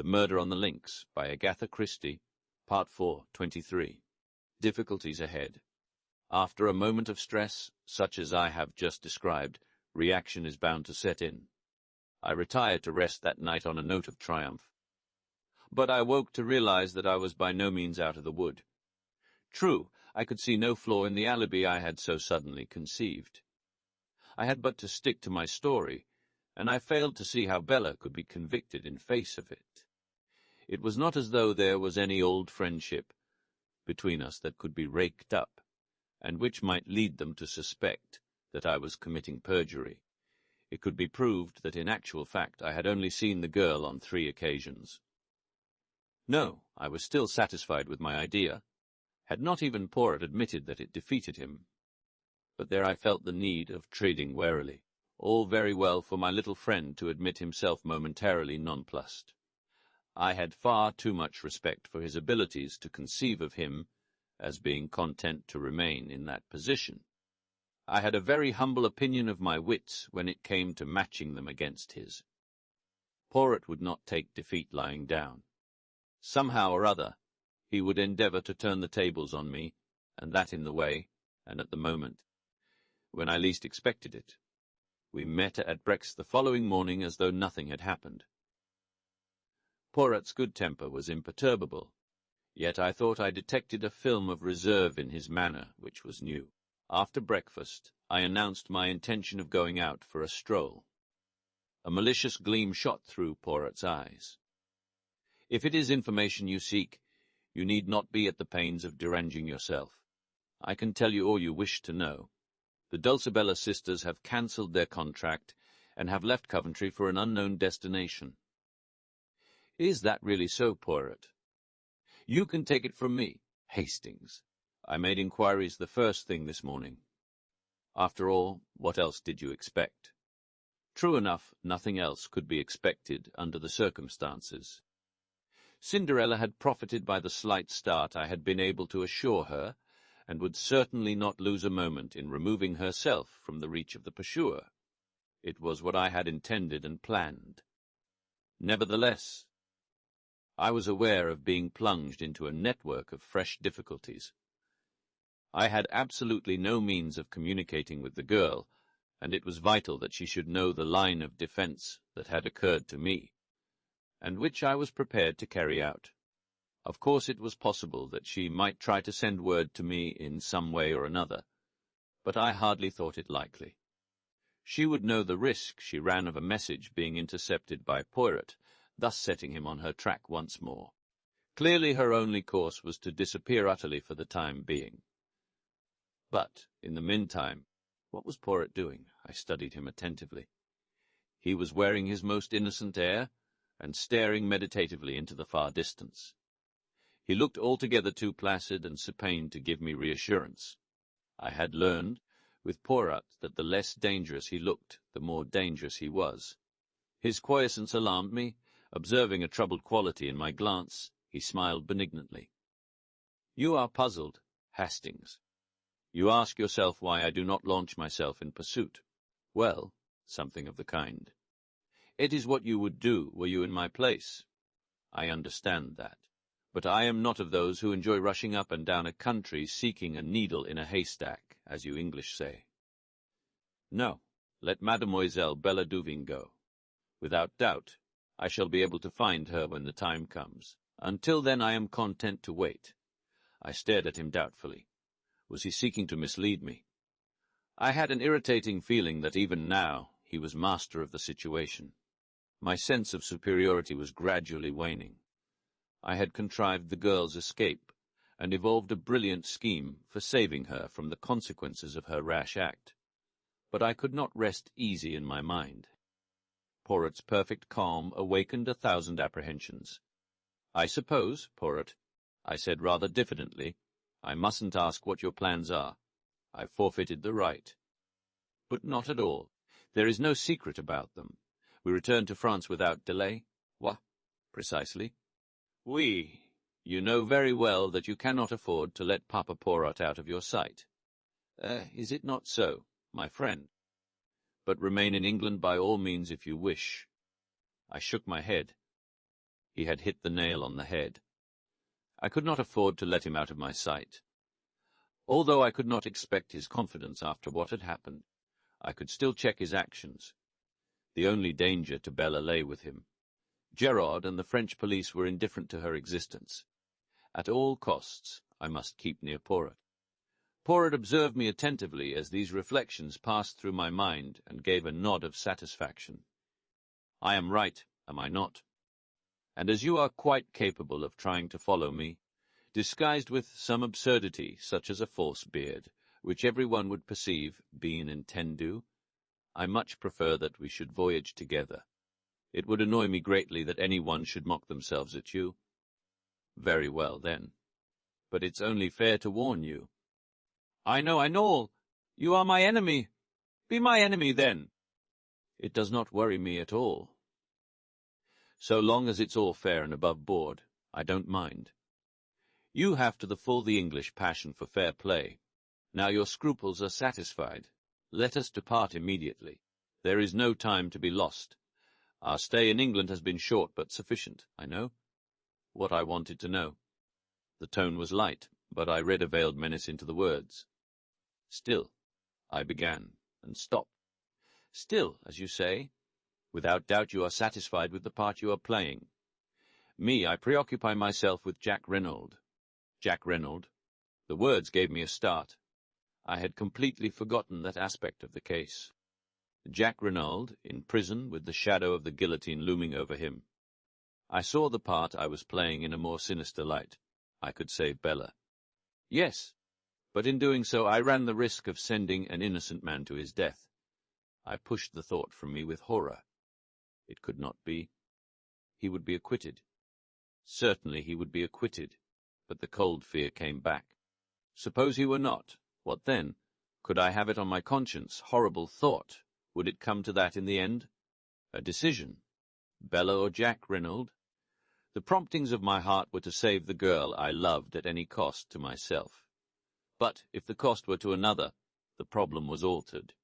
The Murder on the Links by Agatha Christie, Part 4, 23. Difficulties ahead. After a moment of stress, such as I have just described, reaction is bound to set in. I retired to rest that night on a note of triumph. But I woke to realize that I was by no means out of the wood. True, I could see no flaw in the alibi I had so suddenly conceived. I had but to stick to my story, and I failed to see how Bella could be convicted in face of it. It was not as though there was any old friendship between us that could be raked up, and which might lead them to suspect that I was committing perjury. It could be proved that in actual fact I had only seen the girl on 3 occasions. No, I was still satisfied with my idea. Had not even Poirot admitted that it defeated him. But there I felt the need of treading warily. All very well for my little friend to admit himself momentarily nonplussed. I had far too much respect for his abilities to conceive of him as being content to remain in that position. I had a very humble opinion of my wits when it came to matching them against his. Poirot would not take defeat lying down. Somehow or other, he would endeavour to turn the tables on me, and that in the way, and at the moment, when I least expected it. We met at breakfast the following morning as though nothing had happened. Poirot's good temper was imperturbable, yet I thought I detected a film of reserve in his manner which was new. After breakfast, I announced my intention of going out for a stroll. A malicious gleam shot through Poirot's eyes. "If it is information you seek, you need not be at the pains of deranging yourself. I can tell you all you wish to know. The Dulcibella sisters have cancelled their contract and have left Coventry for an unknown destination." "Is that really so, Poirot?" "You can take it from me, Hastings. I made inquiries the first thing this morning. After all, what else did you expect?" True enough, nothing else could be expected under the circumstances. Cinderella had profited by the slight start I had been able to assure her, and would certainly not lose a moment in removing herself from the reach of the pursuer. It was what I had intended and planned. Nevertheless, I was aware of being plunged into a network of fresh difficulties. I had absolutely no means of communicating with the girl, and it was vital that she should know the line of defence that had occurred to me, and which I was prepared to carry out. Of course it was possible that she might try to send word to me in some way or another, but I hardly thought it likely. She would know the risk she ran of a message being intercepted by Poirot, thus setting him on her track once more. Clearly her only course was to disappear utterly for the time being. But, in the meantime, what was Poirot doing? I studied him attentively. He was wearing his most innocent air, and staring meditatively into the far distance. He looked altogether too placid and supine to give me reassurance. I had learned, with Poirot, that the less dangerous he looked, the more dangerous he was. His quiescence alarmed me. Observing a troubled quality in my glance, he smiled benignantly. "You are puzzled, Hastings. You ask yourself why I do not launch myself in pursuit. Well, something of the kind. It is what you would do were you in my place. I understand that. But I am not of those who enjoy rushing up and down a country seeking a needle in a haystack, as you English say. No, let Mademoiselle Bella Duving go. Without doubt, I shall be able to find her when the time comes. Until then I am content to wait." I stared at him doubtfully. Was he seeking to mislead me? I had an irritating feeling that even now he was master of the situation. My sense of superiority was gradually waning. I had contrived the girl's escape, and evolved a brilliant scheme for saving her from the consequences of her rash act. But I could not rest easy in my mind. Poirot's perfect calm awakened 1,000 apprehensions. "I suppose, Poirot," I said rather diffidently, "I mustn't ask what your plans are. I've forfeited the right." "But not at all. There is no secret about them. We return to France without delay." "What? Precisely." "Oui. You know very well that you cannot afford to let Papa Poirot out of your sight. Is it not so, my friend? But remain in England by all means if you wish." I shook my head. He had hit the nail on the head. I could not afford to let him out of my sight. Although I could not expect his confidence after what had happened, I could still check his actions. The only danger to Bella lay with him. Gerard and the French police were indifferent to her existence. At all costs, I must keep near Poirot. Poirot observed me attentively as these reflections passed through my mind and gave a nod of satisfaction. I am right, am I not? And as you are quite capable of trying to follow me, disguised with some absurdity such as a false beard, which every one would perceive be an intendu, I much prefer that we should voyage together. It would annoy me greatly that any one should mock themselves at you. Very well, then. But it's only fair to warn you. I know. You are my enemy. Be my enemy, then. It does not worry me at all. So long as it's all fair and above board, I don't mind. You have to the full the English passion for fair play. Now your scruples are satisfied. Let us depart immediately. There is no time to be lost. Our stay in England has been short, but sufficient, I know. What I wanted to know. The tone was light, but I read a veiled menace into the words. Still, I began, and stopped. Still, as you say, without doubt you are satisfied with the part you are playing. Me, I preoccupy myself with Jack Reynolds. Jack Reynolds. The words gave me a start. I had completely forgotten that aspect of the case. Jack Reynolds, in prison with the shadow of the guillotine looming over him. I saw the part I was playing in a more sinister light. I could save Bella. Yes, but in doing so I ran the risk of sending an innocent man to his death. I pushed the thought from me with horror. It could not be. He would be acquitted. Certainly he would be acquitted, but the cold fear came back. Suppose he were not, what then? Could I have it on my conscience? Horrible thought. Would it come to that in the end? A decision. Bella or Jack Reynolds? The promptings of my heart were to save the girl I loved at any cost to myself. But if the cost were to another, the problem was altered.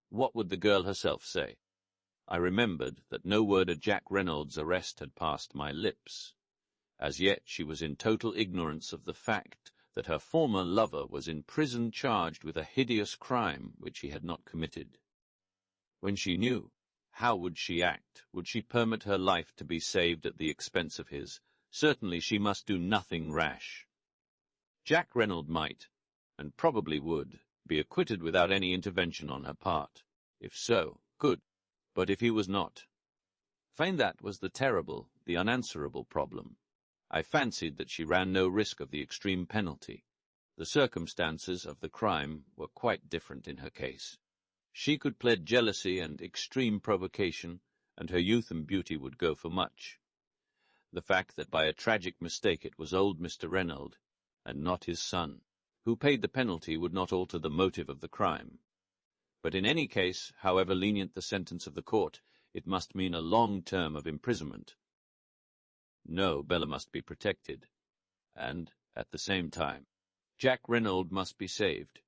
What would the girl herself say? I remembered that no word of Jack Reynolds' arrest had passed my lips. As yet she was in total ignorance of the fact that her former lover was in prison charged with a hideous crime which he had not committed. When she knew, how would she act? Would she permit her life to be saved at the expense of his? Certainly she must do nothing rash. Jack Reynolds might, and probably would, be acquitted without any intervention on her part. If so, good. But if he was not? Find that was the terrible, the unanswerable problem. I fancied that she ran no risk of the extreme penalty. The circumstances of the crime were quite different in her case. She could plead jealousy and extreme provocation, and her youth and beauty would go for much. The fact that by a tragic mistake it was old Mr. Reynolds, and not his son, who paid the penalty would not alter the motive of the crime. But in any case, however lenient the sentence of the court, it must mean a long term of imprisonment. No, Bella must be protected, and, at the same time, Jack Reynolds must be saved.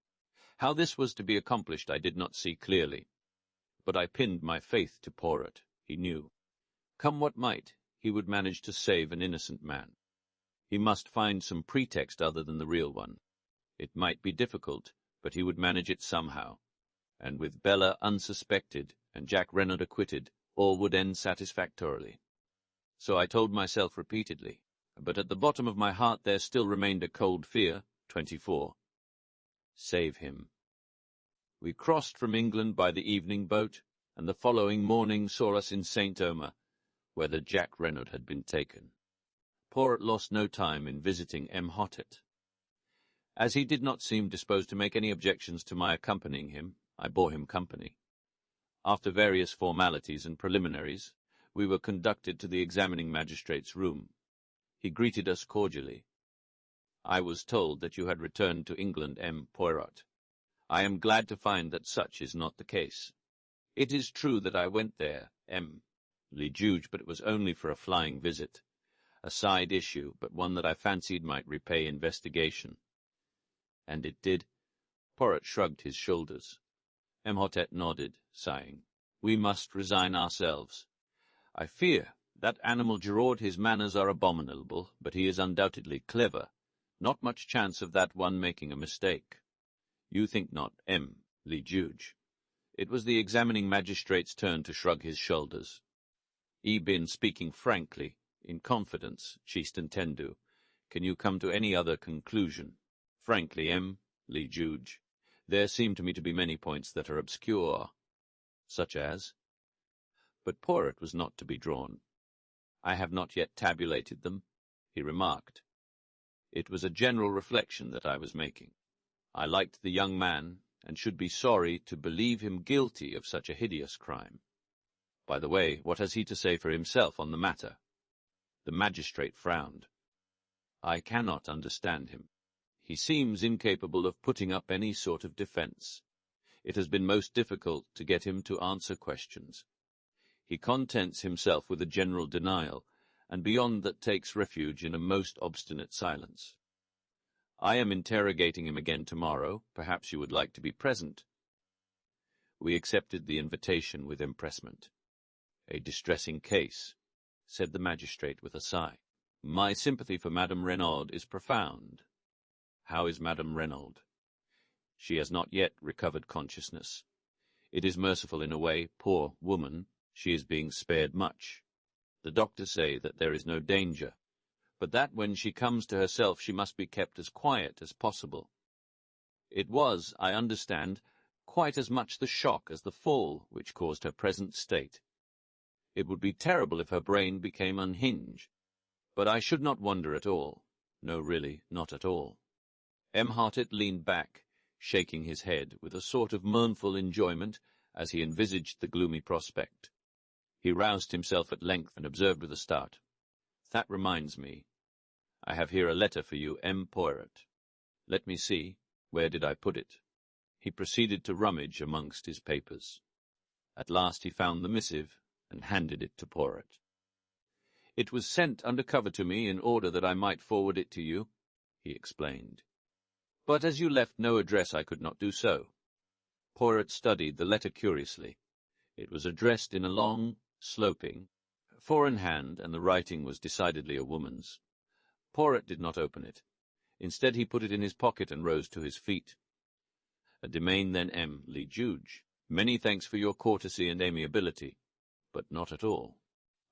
How this was to be accomplished I did not see clearly, but I pinned my faith to Poirot. He knew. Come what might, he would manage to save an innocent man. He must find some pretext other than the real one. It might be difficult, but he would manage it somehow, and with Bella unsuspected and Jack Reynolds acquitted, all would end satisfactorily. So I told myself repeatedly, but at the bottom of my heart there still remained a cold fear. 24. Save him. We crossed from England by the evening boat, and the following morning saw us in St. Omer, where the Jack Reynolds had been taken. Poirot lost no time in visiting M'Hottet. As he did not seem disposed to make any objections to my accompanying him, I bore him company. After various formalities and preliminaries, we were conducted to the examining magistrate's room. He greeted us cordially. I was told that you had returned to England, M. Poirot. I am glad to find that such is not the case. It is true that I went there, M. Le Juge, but it was only for a flying visit. A side issue, but one that I fancied might repay investigation. And it did. Poirot shrugged his shoulders. M'Hottet nodded, sighing. We must resign ourselves. I fear That animal Giraud, his manners are abominable, but he is undoubtedly clever. Not much chance of that one making a mistake. You think not, M. le Juge. It was the examining magistrate's turn to shrug his shoulders. "I been speaking frankly, in confidence, chist entendu. Can you come to any other conclusion? Frankly, M. le Juge, there seem to me to be many points that are obscure." "Such as?" But Poirot was not to be drawn. "I have not yet tabulated them," he remarked. It was a general reflection that I was making. I liked the young man, and should be sorry to believe him guilty of such a hideous crime. By the way, what has he to say for himself on the matter? The magistrate frowned. I cannot understand him. He seems incapable of putting up any sort of defense. It has been most difficult to get him to answer questions. He contents himself with a general denial, and beyond that takes refuge in a most obstinate silence. I am interrogating him again tomorrow. Perhaps you would like to be present." We accepted the invitation with empressement. "A distressing case," said the magistrate with a sigh. "My sympathy for Madame Renaud is profound." "How is Madame Renaud?" "She has not yet recovered consciousness. It is merciful in a way, poor woman. She is being spared much. The doctors say that there is no danger, but that when she comes to herself she must be kept as quiet as possible. It was, I understand, quite as much the shock as the fall which caused her present state. It would be terrible if her brain became unhinged, but I should not wonder at all. No, really, not at all." M. Hartet leaned back, shaking his head with a sort of mournful enjoyment as he envisaged the gloomy prospect. He roused himself at length and observed with a start, "That reminds me. I have here a letter for you, M. Poirot. Let me see, where did I put it?" He proceeded to rummage amongst his papers. At last he found the missive and handed it to Poirot. "It was sent under cover to me in order that I might forward it to you," he explained. "But as you left no address, I could not do so." Poirot studied the letter curiously. It was addressed in a long, sloping, foreign hand, and the writing was decidedly a woman's. Poirot did not open it. Instead, he put it in his pocket and rose to his feet. "A demain, then, M. le Juge. Many thanks for your courtesy and amiability, but not at all.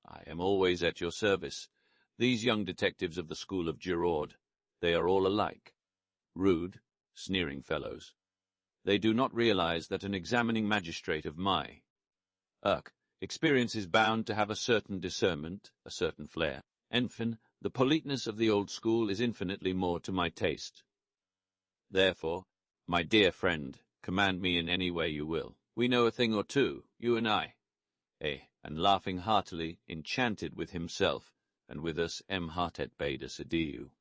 I am always at your service. These young detectives of the school of Giraud, they are all alike. Rude, sneering fellows. They do not realize that an examining magistrate of my experience is bound to have a certain discernment, a certain flair. Enfin, the politeness of the old school is infinitely more to my taste. Therefore, my dear friend, command me in any way you will. We know a thing or two, you and I." And laughing heartily, enchanted with himself, and with us, M. Hartet bade us adieu.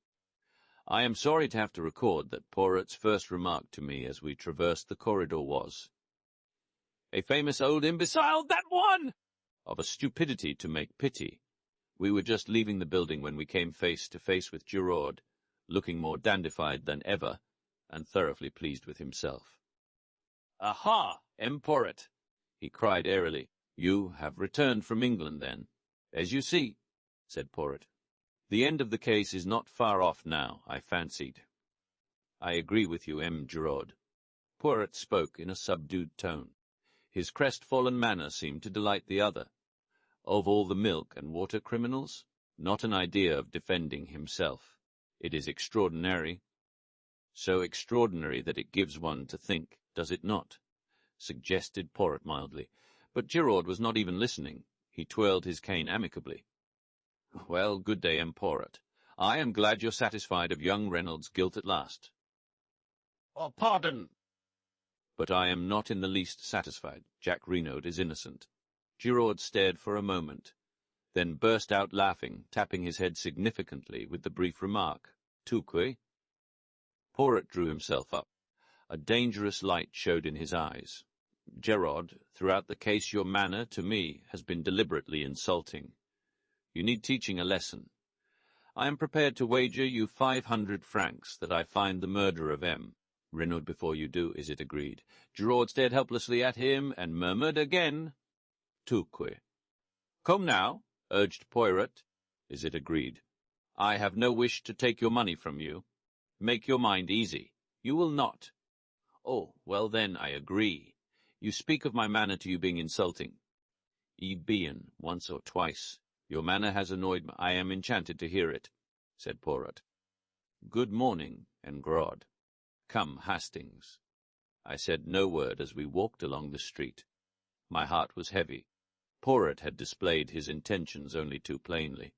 I am sorry to have to record that Poirot's first remark to me as we traversed the corridor was, "A famous old imbecile, that one!" of a stupidity to make pity. We were just leaving the building when we came face to face with Giraud, looking more dandified than ever, and thoroughly pleased with himself. "Aha, M. Poirot!" he cried airily. "You have returned from England, then?" "As you see," said Poirot. "The end of the case is not far off now, I fancied." "I agree with you, M. Giraud." Poirot spoke in a subdued tone. His crestfallen manner seemed to delight the other. Of all the milk and water criminals, not an idea of defending himself. It is extraordinary. So extraordinary that it gives one to think, does it not? Suggested Poirot mildly. But Giraud was not even listening. He twirled his cane amicably. "Well, good day, M. Poirot. I am glad you're satisfied of young Reynolds' guilt at last." "Oh, pardon." "But I am not in the least satisfied. Jack Renaud is innocent." Giraud stared for a moment, then burst out laughing, tapping his head significantly with the brief remark, "Tu que?" Poirot drew himself up. A dangerous light showed in his eyes. "Giraud, throughout the case your manner, to me, has been deliberately insulting. You need teaching a lesson. I am prepared to wager you 500 francs that I find the murderer of M. Renaud before you do, is it agreed?" Giraud stared helplessly at him and murmured again, "Tu que?" "Come now, urged Poirot. Is it agreed? I have no wish to take your money from you. Make your mind easy. You will not. Oh, well then, I agree. You speak of my manner to you being insulting. Been once or twice. Your manner has annoyed me. I am enchanted to hear it, said Poirot. Good morning, Engrod. Come, Hastings. I said no word as we walked along the street. My heart was heavy. Poirot had displayed his intentions only too plainly.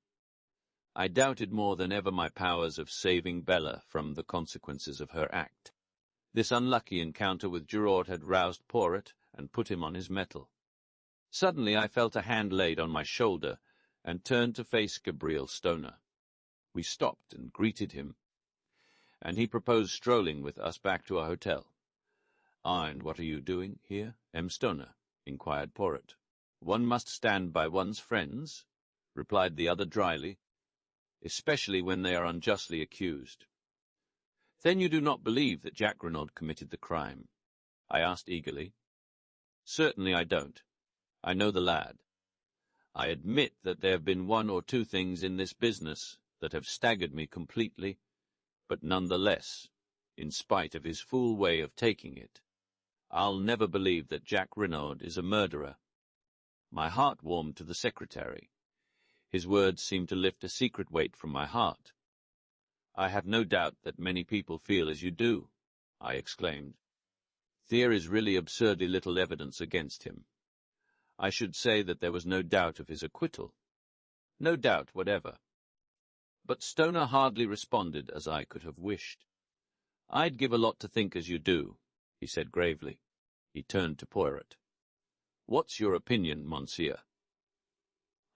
I doubted more than ever my powers of saving Bella from the consequences of her act. This unlucky encounter with Giraud had roused Poirot and put him on his mettle. Suddenly I felt a hand laid on my shoulder and turned to face Gabriel Stoner. We stopped and greeted him, and he proposed strolling with us back to our hotel. And what are you doing here, M. Stoner? Inquired Poirot. One must stand by one's friends, replied the other dryly, especially when they are unjustly accused. Then you do not believe that Jack Renaud committed the crime? I asked eagerly. Certainly I don't. I know the lad. I admit that there have been one or two things in this business that have staggered me completely, but none the less, in spite of his fool way of taking it, I'll never believe that Jack Renaud is a murderer. My heart warmed to the secretary. His words seemed to lift a secret weight from my heart. I have no doubt that many people feel as you do, I exclaimed. There is really absurdly little evidence against him. I should say that there was no doubt of his acquittal. No doubt whatever. But Stoner hardly responded as I could have wished. I'd give a lot to think as you do, he said gravely. He turned to Poirot. What's your opinion, monsieur?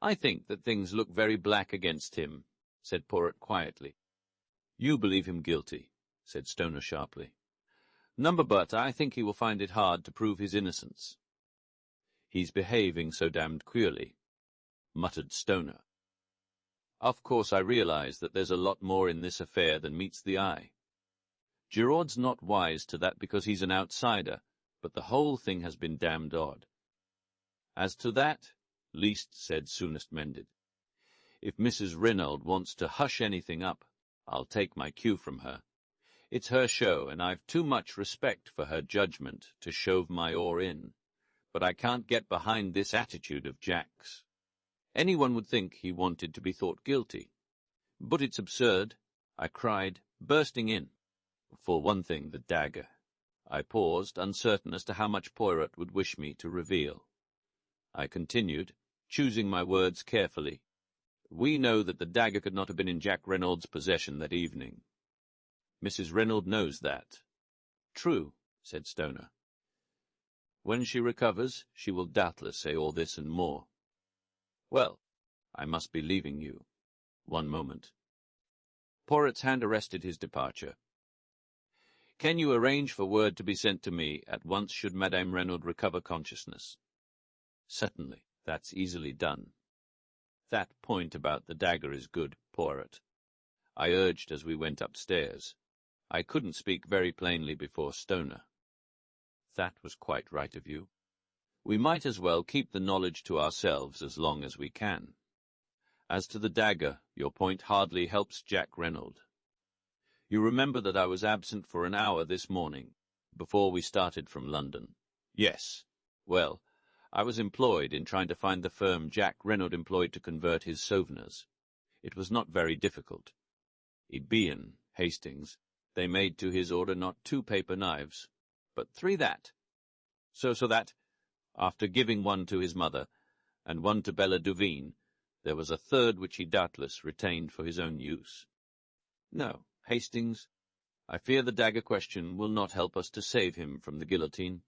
I think that things look very black against him, said Poirot quietly. You believe him guilty, said Stoner sharply. But I think he will find it hard to prove his innocence. He's behaving so damned queerly, muttered Stoner. Of course I realize that there's a lot more in this affair than meets the eye. Giraud's not wise to that because he's an outsider, but the whole thing has been damned odd. As to that, least said soonest mended. If Mrs. Renaud wants to hush anything up, I'll take my cue from her. It's her show, and I've too much respect for her judgment to shove my oar in. But I can't get behind this attitude of Jack's. Anyone would think he wanted to be thought guilty. But it's absurd, I cried, bursting in. For one thing, the dagger. I paused, uncertain as to how much Poirot would wish me to reveal. I continued, choosing my words carefully. We know that the dagger could not have been in Jack Renaud's possession that evening. Mrs. Renaud knows that. True, said Stoner. When she recovers, she will doubtless say all this and more. Well, I must be leaving you. One moment. Poirot's hand arrested his departure. Can you arrange for word to be sent to me at once should Madame Renaud recover consciousness? Certainly, that's easily done. That point about the dagger is good, Poirot, I urged as we went upstairs. I couldn't speak very plainly before Stoner. That was quite right of you. We might as well keep the knowledge to ourselves as long as we can. As to the dagger, your point hardly helps Jack Renaud. You remember that I was absent for an hour this morning, before we started from London. Yes. Well, I was employed in trying to find the firm Jack Renaud employed to convert his souvenirs. It was not very difficult. Ebean, Hastings, they made to his order not 2 paper knives, but 3 that. So that, after giving one to his mother, and one to Bella Duveen, there was a 3rd which he doubtless retained for his own use. No, Hastings, I fear the dagger question will not help us to save him from the guillotine.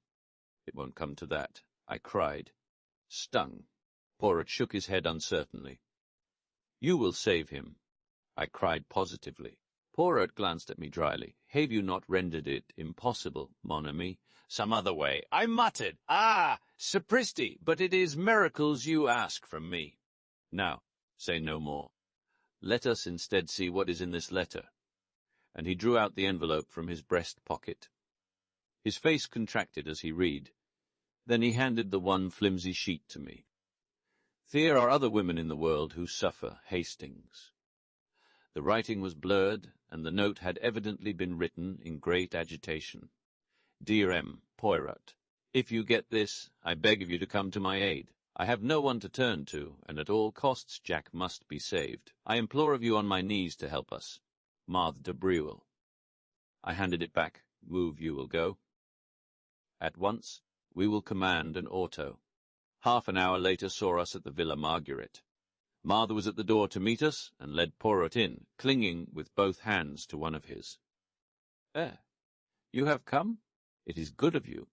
It won't come to that, I cried. Stung. Poirot shook his head uncertainly. You will save him, I cried positively. Poirot glanced at me dryly. Have you not rendered it impossible, mon ami? Some other way. I muttered. Ah, sapristi, but it is miracles you ask from me. Now, say no more. Let us instead see what is in this letter. And he drew out the envelope from his breast pocket. His face contracted as he read. Then he handed the one flimsy sheet to me. There are other women in the world who suffer, Hastings. The writing was blurred, and the note had evidently been written in great agitation. Dear M. Poirot, if you get this, I beg of you to come to my aid. I have no one to turn to, and at all costs Jack must be saved. I implore of you on my knees to help us. Marthe de Breuil. I handed it back. Move, you will go. At once, we will command an auto. Half an hour later saw us at the Villa Marguerite. Marthe was at the door to meet us, and led Poirot in, clinging with both hands to one of his. You have come? It is good of you.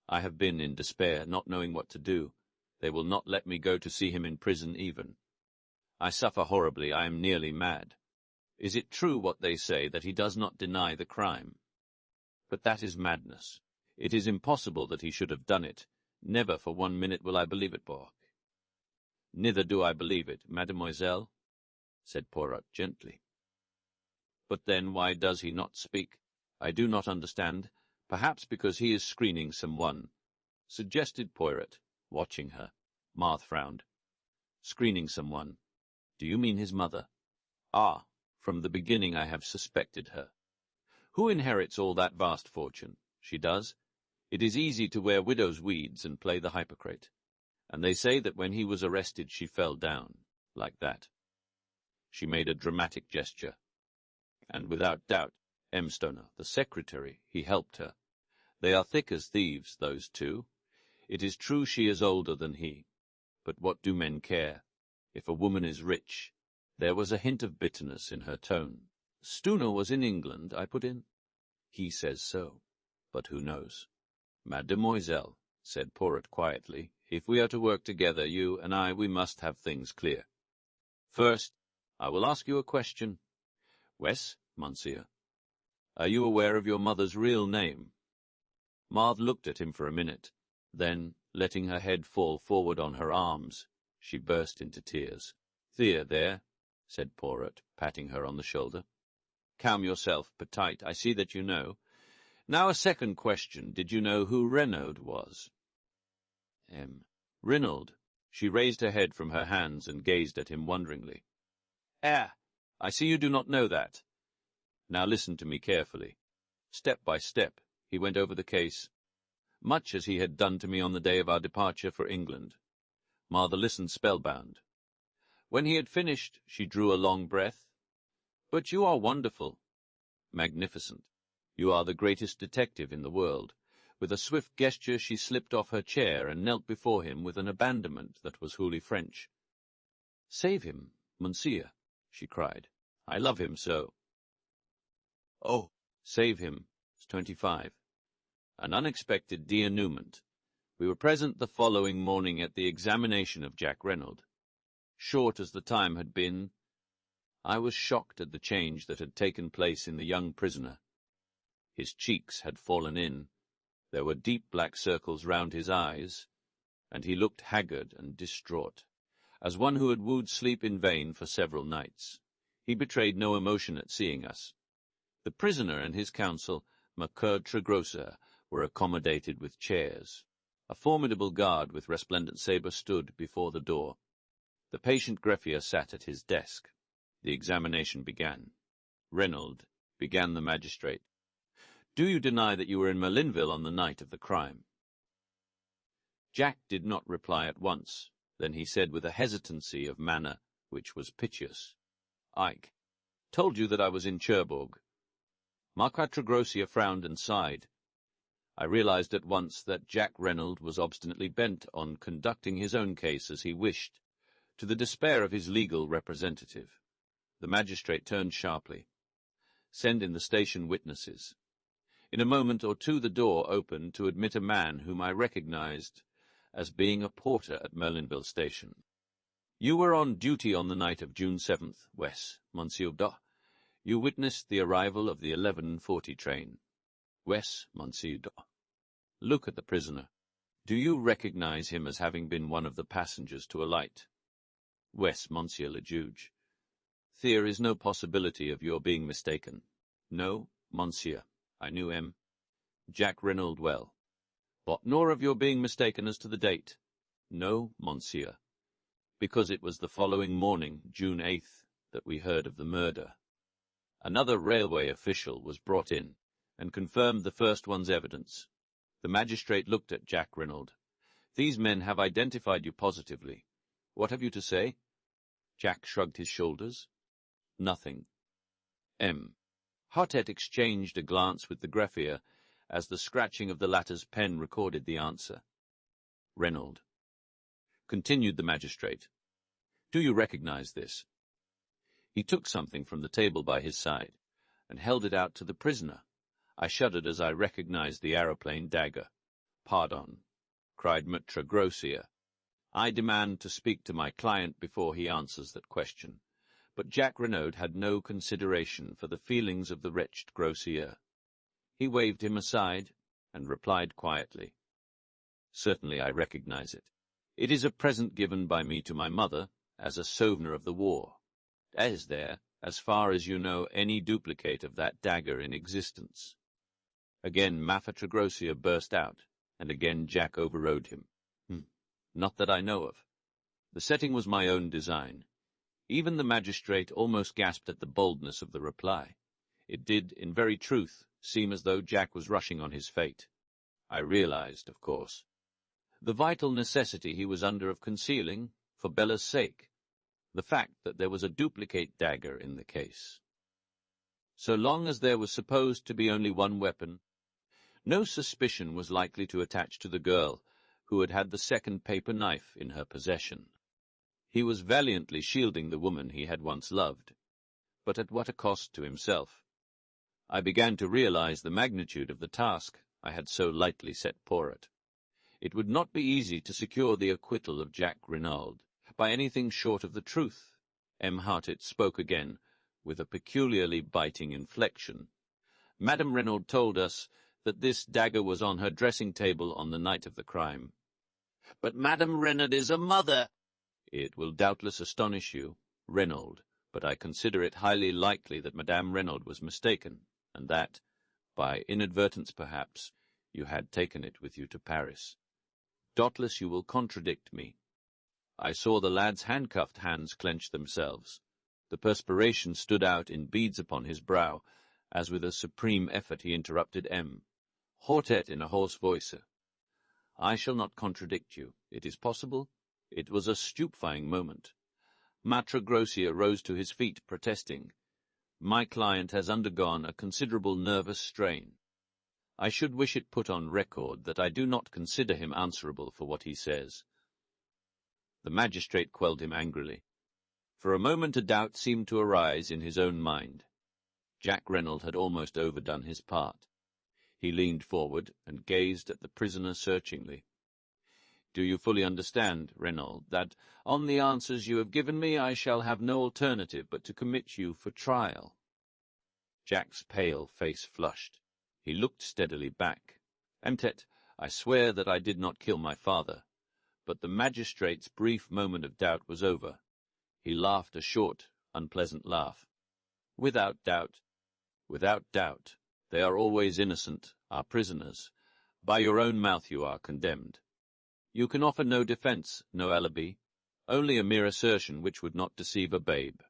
I have been in despair, not knowing what to do. They will not let me go to see him in prison even. I suffer horribly. I am nearly mad. Is it true what they say, that he does not deny the crime? But that is madness. It is impossible that he should have done it. Never for 1 minute will I believe it, Bork. Neither do I believe it, mademoiselle, said Poirot gently. But then why does he not speak? I do not understand. Perhaps because he is screening someone, suggested Poirot, watching her. Marthe frowned. Screening someone. Do you mean his mother? Ah, from the beginning I have suspected her. Who inherits all that vast fortune? She does. It is easy to wear widow's weeds and play the hypocrite. And they say that when he was arrested she fell down, like that. She made a dramatic gesture. And without doubt, M. Stoner, the secretary, he helped her. They are thick as thieves, those two. It is true she is older than he. But what do men care? If a woman is rich. There was a hint of bitterness in her tone. Stoner was in England, I put in. He says so. But who knows? Mademoiselle, said Poirot quietly, if we are to work together, you and I, we must have things clear. First, I will ask you a question. Wes, monsieur, are you aware of your mother's real name? Marthe looked at him for a minute. Then, letting her head fall forward on her arms, she burst into tears. There, said Poirot, patting her on the shoulder. Calm yourself, petite, I see that you know. Now a second question. Did you know who Renaud was? Renaud. She raised her head from her hands and gazed at him wonderingly. I see you do not know that. Now listen to me carefully. Step by step, he went over the case, much as he had done to me on the day of our departure for England. Marthe listened spellbound. When he had finished, she drew a long breath. But you are wonderful. Magnificent. You are the greatest detective in the world. With a swift gesture she slipped off her chair and knelt before him with an abandonment that was wholly French. Save him, monsieur, she cried. I love him so. Oh, save him. It's 25. An unexpected denouement. We were present the following morning at the examination of Jack Renaud. Short as the time had been, I was shocked at the change that had taken place in the young prisoner. His cheeks had fallen in, there were deep black circles round his eyes, and he looked haggard and distraught, as one who had wooed sleep in vain for several nights. He betrayed no emotion at seeing us. The prisoner and his counsel, Tregrosser, were accommodated with chairs. A formidable guard with resplendent sabre stood before the door. The patient greffier sat at his desk. The examination began. Renaud, began the magistrate. Do you deny that you were in Merlinville on the night of the crime? Jack did not reply at once. Then he said with a hesitancy of manner which was piteous, Ike, told you that I was in Cherbourg. Tregrosser frowned and sighed. I realized at once that Jack Renaud was obstinately bent on conducting his own case as he wished, to the despair of his legal representative. The magistrate turned sharply. Send in the station witnesses. In a moment or two the door opened to admit a man whom I recognized as being a porter at Merlinville Station. You were on duty on the night of June 7th, Wes, Monsieur Dodd. You witnessed the arrival of the 11:40 train. Wes, Monsieur Dodd. Look at the prisoner. Do you recognize him as having been one of the passengers to alight? Wes, Monsieur le Juge. There is no possibility of your being mistaken. No, Monsieur. I knew him. Jack Renaud well. But nor of your being mistaken as to the date. No, Monsieur. because it was the following morning, June 8th, that we heard of the murder. Another railway official was brought in, and confirmed the first one's evidence. The magistrate looked at Jack Reynolds. "These men have identified you positively. What have you to say?" Jack shrugged his shoulders. "Nothing." M. Hartet exchanged a glance with the greffier as the scratching of the latter's pen recorded the answer. Reynolds. Continued the magistrate. "Do you recognize this?" He took something from the table by his side, and held it out to the prisoner. I shuddered as I recognized the aeroplane dagger. "Pardon," cried Maitre Grossier. "I demand to speak to my client before he answers that question." But Jack Reynolds had no consideration for the feelings of the wretched Grossier. He waved him aside, and replied quietly, "Certainly I recognize it. It is a present given by me to my mother, as a souvenir of the war. Is there, as far as you know, any duplicate of that dagger in existence?" Again Maitre Grossier burst out, and again Jack overrode him. "Not that I know of. The setting was my own design." Even the magistrate almost gasped at the boldness of the reply. It did, in very truth, seem as though Jack was rushing on his fate. I realized, of course, the vital necessity he was under of concealing, for Bella's sake, the fact that there was a duplicate dagger in the case. So long as there was supposed to be only one weapon, no suspicion was likely to attach to the girl who had had the second paper knife in her possession. He was valiantly shielding the woman he had once loved, but at what a cost to himself. I began to realize the magnitude of the task I had so lightly set Poirot. It would not be easy to secure the acquittal of Jack Reynolds by anything short of the truth. M. Hartet spoke again, with a peculiarly biting inflection. "Madame Reynolds told us that this dagger was on her dressing-table on the night of the crime." "But Madame Reynolds is a mother." "It will doubtless astonish you, Reynolds, but I consider it highly likely that Madame Reynolds was mistaken, and that, by inadvertence perhaps, you had taken it with you to Paris. Doubtless you will contradict me." I saw the lad's handcuffed hands clench themselves. The perspiration stood out in beads upon his brow, as with a supreme effort he interrupted M. Hartet in a hoarse voice. "I shall not contradict you. It is possible. It was a stupefying moment." Maitre Grossier rose to his feet, protesting. "My client has undergone a considerable nervous strain. I should wish it put on record that I do not consider him answerable for what he says." The magistrate quelled him angrily. For a moment a doubt seemed to arise in his own mind. Jack Reynolds had almost overdone his part. He leaned forward and gazed at the prisoner searchingly. "Do you fully understand, Reynolds, that, on the answers you have given me, I shall have no alternative but to commit you for trial?" Jack's pale face flushed. He looked steadily back. "Mtet, I swear that I did not kill my father." But the magistrate's brief moment of doubt was over. He laughed a short, unpleasant laugh. "Without doubt. Without doubt. They are always innocent, our prisoners. By your own mouth you are condemned. You can offer no defense, no alibi, only a mere assertion which would not deceive a babe.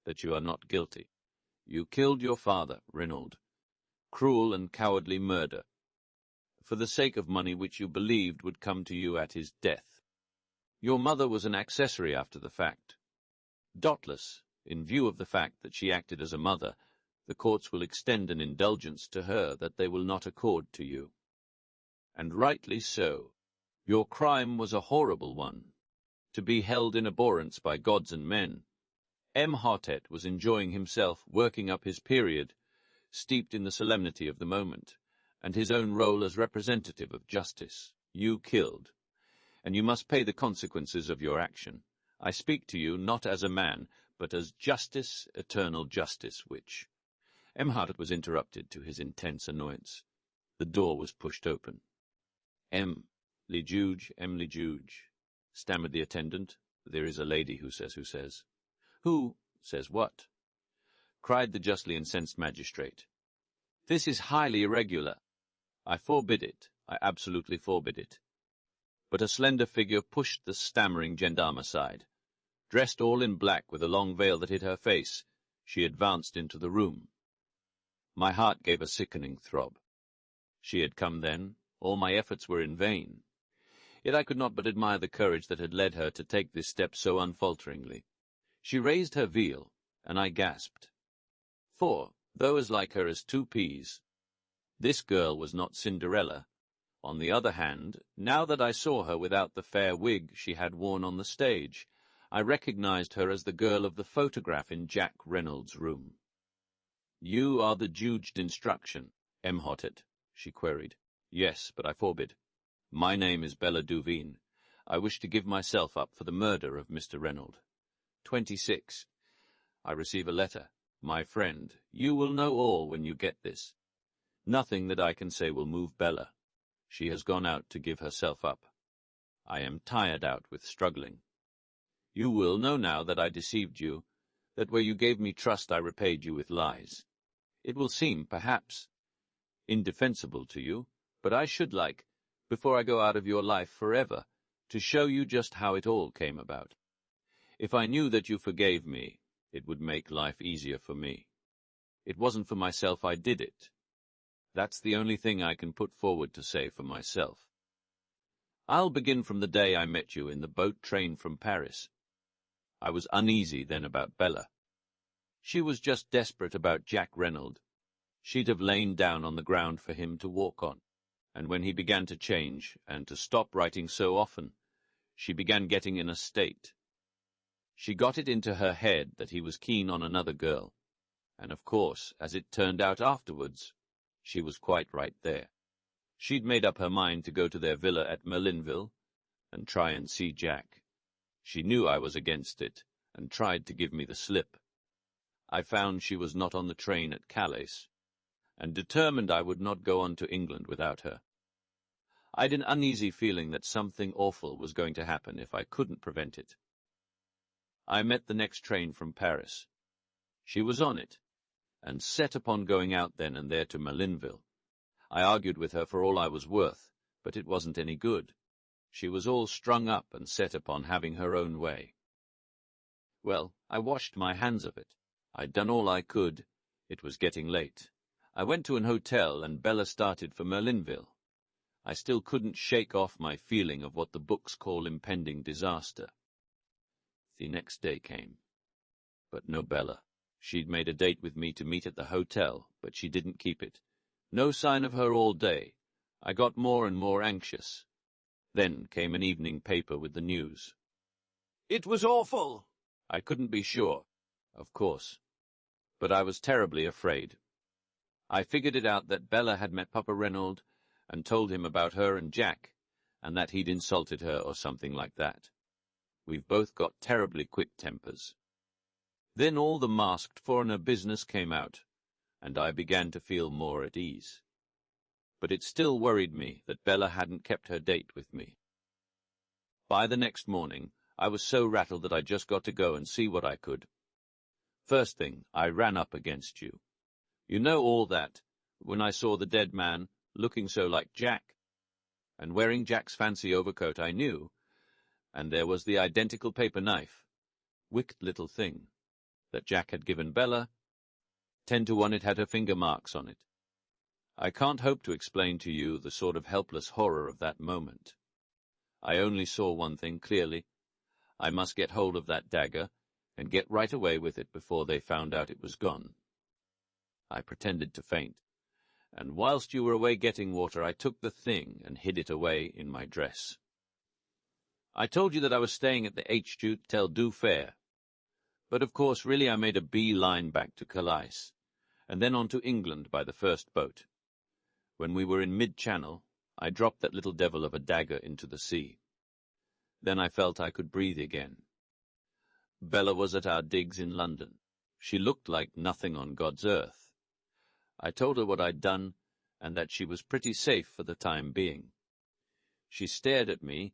That you are not guilty. You killed your father, Reynolds. Cruel and cowardly murder, for the sake of money which you believed would come to you at his death. Your mother was an accessory after the fact. Doubtless, in view of the fact that she acted as a mother, the courts will extend an indulgence to her that they will not accord to you. And rightly so. Your crime was a horrible one, to be held in abhorrence by gods and men. M. Hartet was enjoying himself, working up his period, steeped in the solemnity of the moment, and his own role as representative of justice. You killed, and you must pay the consequences of your action. I speak to you not as a man, but as justice, eternal justice, which— M. Hartet was interrupted to his intense annoyance. The door was pushed open. "M. Le Juge, M. Le Juge," stammered the attendant. "There is a lady who says. "Who says what?" cried the justly incensed magistrate. "This is highly irregular. I forbid it. I absolutely forbid it." but a slender figure pushed the stammering gendarme aside. Dressed all in black with a long veil that hid her face, she advanced into the room. My heart gave a sickening throb. She had come then. All my efforts were in vain. Yet I could not but admire the courage that had led her to take this step so unfalteringly. She raised her veil, and I gasped. For, though as like her as two peas, this girl was not Cinderella. On the other hand, now that I saw her without the fair wig she had worn on the stage, I recognized her as the girl of the photograph in Jack Reynolds' room. "You are the judged instruction, Mhotet?" she queried. "Yes, but I forbid. My name is Bella Duveen. I wish to give myself up for the murder of Mr. Reynolds. 26. I receive a letter. My friend, you will know all when you get this. Nothing that I can say will move Bella. She has gone out to give herself up. I am tired out with struggling. You will know now that I deceived you, that where you gave me trust I repaid you with lies. It will seem, perhaps, indefensible to you, but I should like, before I go out of your life forever, to show you just how it all came about. If I knew that you forgave me, it would make life easier for me. It wasn't for myself I did it. That's the only thing I can put forward to say for myself. I'll begin from the day I met you in the boat train from Paris. I was uneasy then about Bella. She was just desperate about Jack Reynolds. She'd have lain down on the ground for him to walk on, and when he began to change and to stop writing so often, she began getting in a state. She got it into her head that he was keen on another girl, and of course, as it turned out afterwards, she was quite right there. She'd made up her mind to go to their villa at Merlinville and try and see Jack. She knew I was against it, and tried to give me the slip. I found she was not on the train at Calais, and determined I would not go on to England without her. I'd an uneasy feeling that something awful was going to happen if I couldn't prevent it. I met the next train from Paris. She was on it, and set upon going out then and there to Merlinville. I argued with her for all I was worth, but it wasn't any good. She was all strung up and set upon having her own way. Well, I washed my hands of it. I'd done all I could. It was getting late. I went to an hotel, and Bella started for Merlinville. I still couldn't shake off my feeling of what the books call impending disaster. The next day came, but no Bella. She'd made a date with me to meet at the hotel, but she didn't keep it. No sign of her all day. I got more and more anxious. Then came an evening paper with the news. It was awful. I couldn't be sure, of course, but I was terribly afraid. I figured it out that Bella had met Papa Reynolds and told him about her and Jack, and that he'd insulted her or something like that. We've both got terribly quick tempers. Then all the masked foreigner business came out, and I began to feel more at ease. But it still worried me that Bella hadn't kept her date with me. By the next morning, I was so rattled that I just got to go and see what I could. First thing, I ran up against you. You know all that, when I saw the dead man, looking so like Jack, and wearing Jack's fancy overcoat I knew, and there was the identical paper knife, wicked little thing, that Jack had given Bella. 10 to 1 it had her finger marks on it. I can't hope to explain to you the sort of helpless horror of that moment. I only saw one thing clearly. I must get hold of that dagger, and get right away with it before they found out it was gone. I pretended to faint, and whilst you were away getting water, I took the thing and hid it away in my dress. I told you that I was staying at the Hotel du Fer, but of course really I made a bee-line back to Calais, and then on to England by the first boat. When we were in mid-channel, I dropped that little devil of a dagger into the sea. Then I felt I could breathe again. Bella was at our digs in London. She looked like nothing on God's earth. I told her what I'd done, and that she was pretty safe for the time being. She stared at me,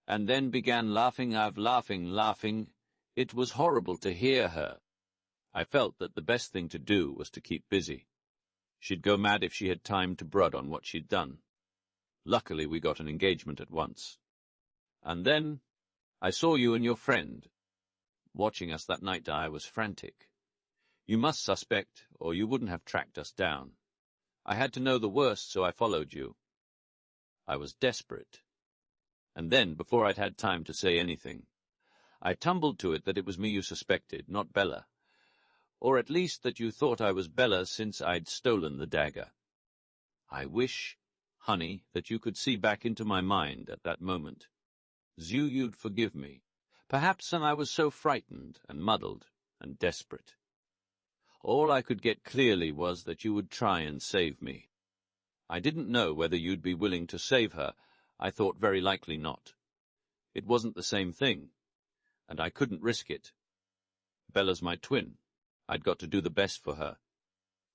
and then began laughing. Laughing. It was horrible to hear her. I felt that the best thing to do was to keep busy. She'd go mad if she had time to brood on what she'd done. Luckily, we got an engagement at once. And then I saw you and your friend. Watching us that night, I was frantic. You must suspect, or you wouldn't have tracked us down. I had to know the worst, so I followed you. I was desperate. And then, before I'd had time to say anything, I tumbled to it that it was me you suspected, not Bella. Or at least that you thought I was Bella since I'd stolen the dagger. I wish, honey, that you could see back into my mind at that moment. You'd forgive me. Perhaps and I was so frightened and muddled and desperate. All I could get clearly was that you would try and save me. I didn't know whether you'd be willing to save her. I thought very likely not. It wasn't the same thing, and I couldn't risk it. Bella's my twin. I'd got to do the best for her.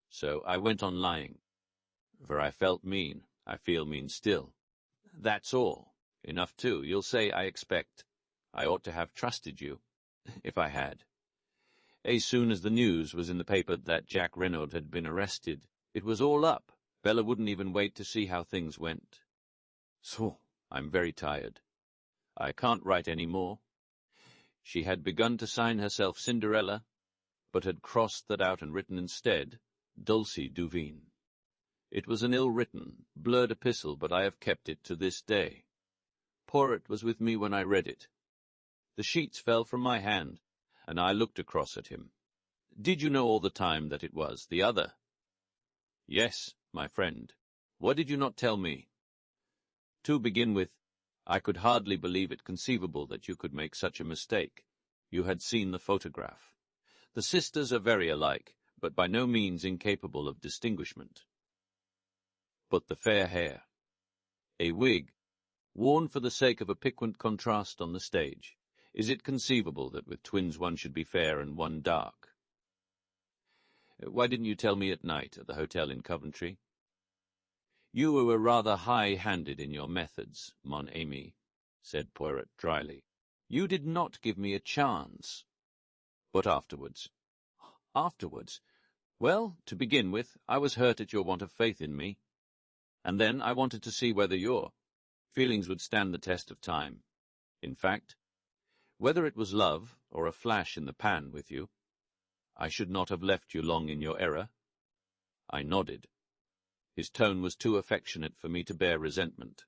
So I went on lying. For I felt mean. I feel mean still. That's all. Enough, too. You'll say, I expect. I ought to have trusted you, if I had. As soon as the news was in the paper that Jack Renaud had been arrested, it was all up. Bella wouldn't even wait to see how things went. So, I'm very tired. I can't write any more. She had begun to sign herself Cinderella, but had crossed that out and written instead, Dulcie Duveen. It was an ill-written, blurred epistle, but I have kept it to this day. Poirot was with me when I read it. The sheets fell from my hand, and I looked across at him. Did you know all the time that it was the other? Yes, my friend. What did you not tell me? To begin with, I could hardly believe it conceivable that you could make such a mistake. You had seen the photograph. The sisters are very alike, but by no means incapable of distinguishment. But the fair hair. A wig, worn for the sake of a piquant contrast on the stage. Is it conceivable that with twins one should be fair and one dark? Why didn't you tell me at night at the hotel in Coventry? You were rather high-handed in your methods, mon ami, said Poirot dryly. You did not give me a chance. But afterwards? Afterwards? Well, to begin with, I was hurt at your want of faith in me. And then I wanted to see whether your feelings would stand the test of time. In fact, whether it was love or a flash in the pan with you, I should not have left you long in your error. I nodded. His tone was too affectionate for me to bear resentment.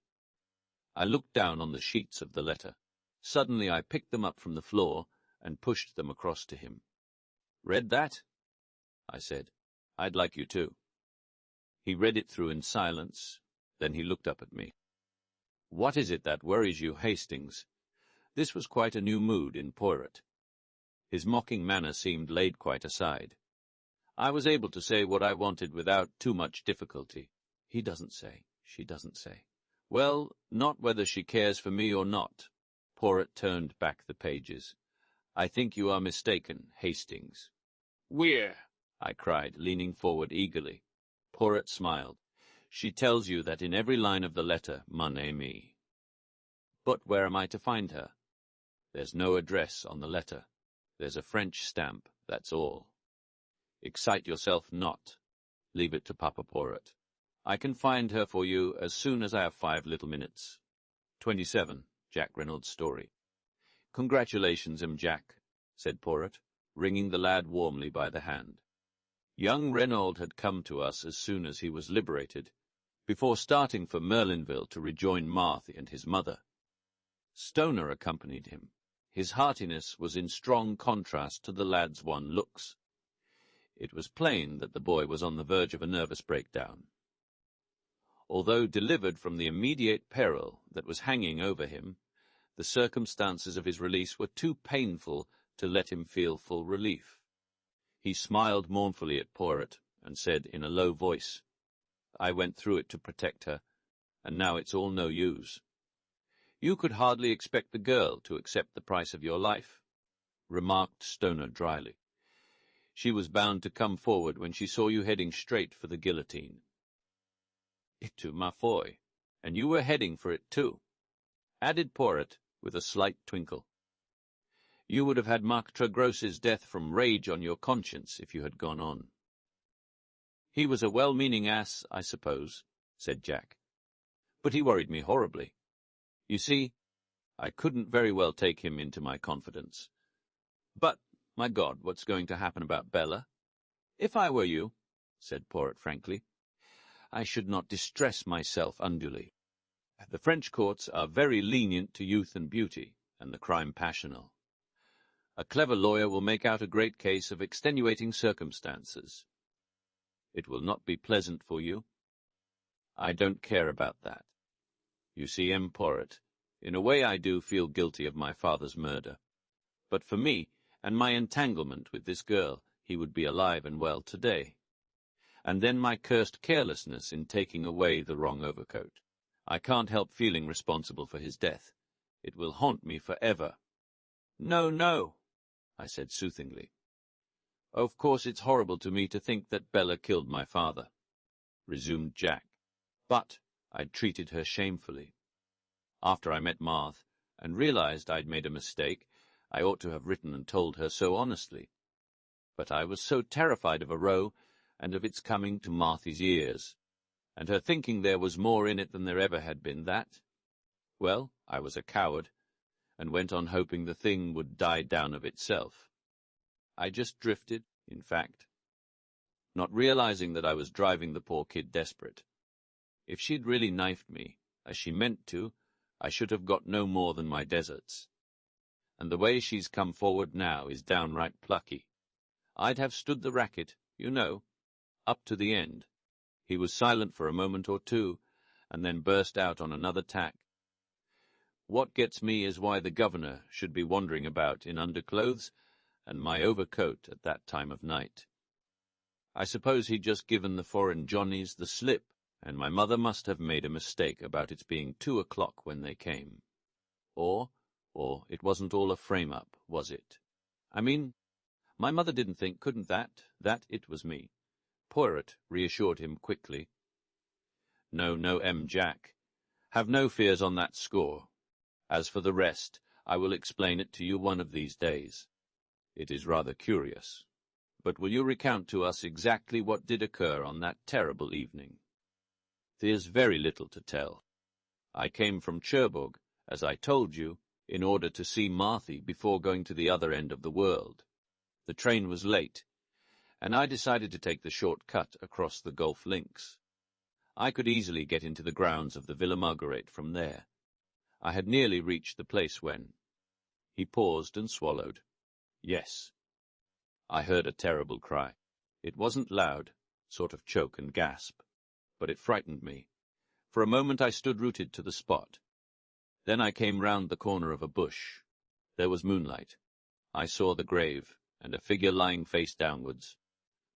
I looked down on the sheets of the letter. Suddenly I picked them up from the floor and pushed them across to him. Read that? I said. I'd like you to. He read it through in silence. Then he looked up at me. What is it that worries you, Hastings? This was quite a new mood in Poirot. His mocking manner seemed laid quite aside. I was able to say what I wanted without too much difficulty. He doesn't say. She doesn't say. Well, not whether she cares for me or not. Poirot turned back the pages. I think you are mistaken, Hastings. Where? I cried, leaning forward eagerly. Poirot smiled. She tells you that in every line of the letter, mon ami. But where am I to find her? There's no address on the letter. There's a French stamp, that's all. Excite yourself not. Leave it to Papa Poirot. I can find her for you as soon as I have 5 little minutes. 27, Jack Reynolds' story. Congratulations, Jack, said Poirot, wringing the lad warmly by the hand. Young Renaud had come to us as soon as he was liberated, before starting for Merlinville to rejoin Marthe and his mother. Stoner accompanied him. His heartiness was in strong contrast to the lad's wan looks. It was plain that the boy was on the verge of a nervous breakdown. Although delivered from the immediate peril that was hanging over him, the circumstances of his release were too painful to let him feel full relief. He smiled mournfully at Poirot and said in a low voice, I went through it to protect her, and now it's all no use. You could hardly expect the girl to accept the price of your life, remarked Stoner dryly. She was bound to come forward when she saw you heading straight for the guillotine. Itu, ma foi, and you were heading for it too, added Poirot with a slight twinkle. You would have had Marc Trogros's death from rage on your conscience if you had gone on. He was a well-meaning ass, I suppose, said Jack. But he worried me horribly. You see, I couldn't very well take him into my confidence. "But, my God, what's going to happen about Bella?" "If I were you," said Poirot frankly, "I should not distress myself unduly. The French courts are very lenient to youth and beauty, and the crime passional. A clever lawyer will make out a great case of extenuating circumstances. It will not be pleasant for you. I don't care about that. You see, M. Poirot, in a way I do feel guilty of my father's murder. But for me, and my entanglement with this girl, he would be alive and well today. And then my cursed carelessness in taking away the wrong overcoat. I can't help feeling responsible for his death. It will haunt me forever." "No, no," I said soothingly. "Of course it's horrible to me to think that Bella killed my father," resumed Jack. "But I'd treated her shamefully. After I met Marthe, and realized I'd made a mistake, I ought to have written and told her so honestly. But I was so terrified of a row, and of its coming to Marthy's ears, and her thinking there was more in it than there ever had been, well, I was a coward, and went on hoping the thing would die down of itself. I just drifted, in fact, not realizing that I was driving the poor kid desperate. If she'd really knifed me, as she meant to, I should have got no more than my deserts. And the way she's come forward now is downright plucky. I'd have stood the racket, you know, up to the end." He was silent for a moment or two, and then burst out on another tack. "What gets me is why the governor should be wandering about in underclothes and my overcoat at that time of night. I suppose he'd just given the foreign Johnnies the slip, and my mother must have made a mistake about its being 2 o'clock when they came. Or it wasn't all a frame-up, was it? I mean, my mother didn't think, couldn't that it was me." Poirot reassured him quickly. "No, M. Jack. Have no fears on that score. As for the rest, I will explain it to you one of these days. It is rather curious. But will you recount to us exactly what did occur on that terrible evening?" "There's very little to tell. I came from Cherbourg, as I told you, in order to see Marthy before going to the other end of the world. The train was late, and I decided to take the short cut across the Gulf Links. I could easily get into the grounds of the Villa Marguerite from there. I had nearly reached the place when—" He paused and swallowed. "Yes. I heard a terrible cry. It wasn't loud, sort of choke and gasp, but it frightened me. For a moment I stood rooted to the spot. Then I came round the corner of a bush. There was moonlight. I saw the grave, and a figure lying face downwards,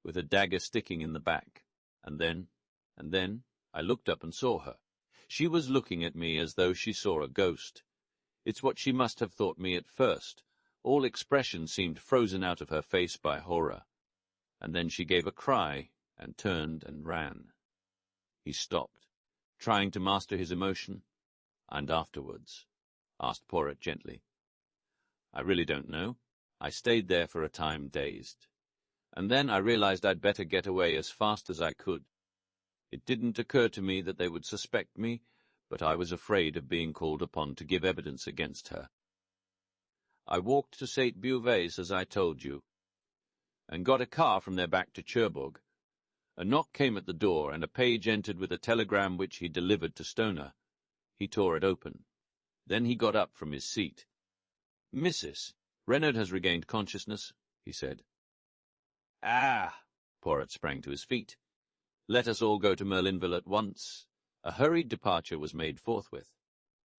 with a dagger sticking in the back, and then I looked up and saw her. She was looking at me as though she saw a ghost. It's what she must have thought me at first. All expression seemed frozen out of her face by horror. And then she gave a cry, and turned and ran." He stopped, trying to master his emotion. "And afterwards?" asked Poirot gently. "I really don't know. I stayed there for a time dazed. And then I realized I'd better get away as fast as I could. It didn't occur to me that they would suspect me, but I was afraid of being called upon to give evidence against her. I walked to St. Beauvais, as I told you, and got a car from there back to Cherbourg. A knock came at the door, and a page entered with a telegram which he delivered to Stoner. He tore it open. Then he got up from his seat. "Mrs. Renaud has regained consciousness," he said. "Ah!" Poirot sprang to his feet. "Let us all go to Merlinville at once." A hurried departure was made forthwith.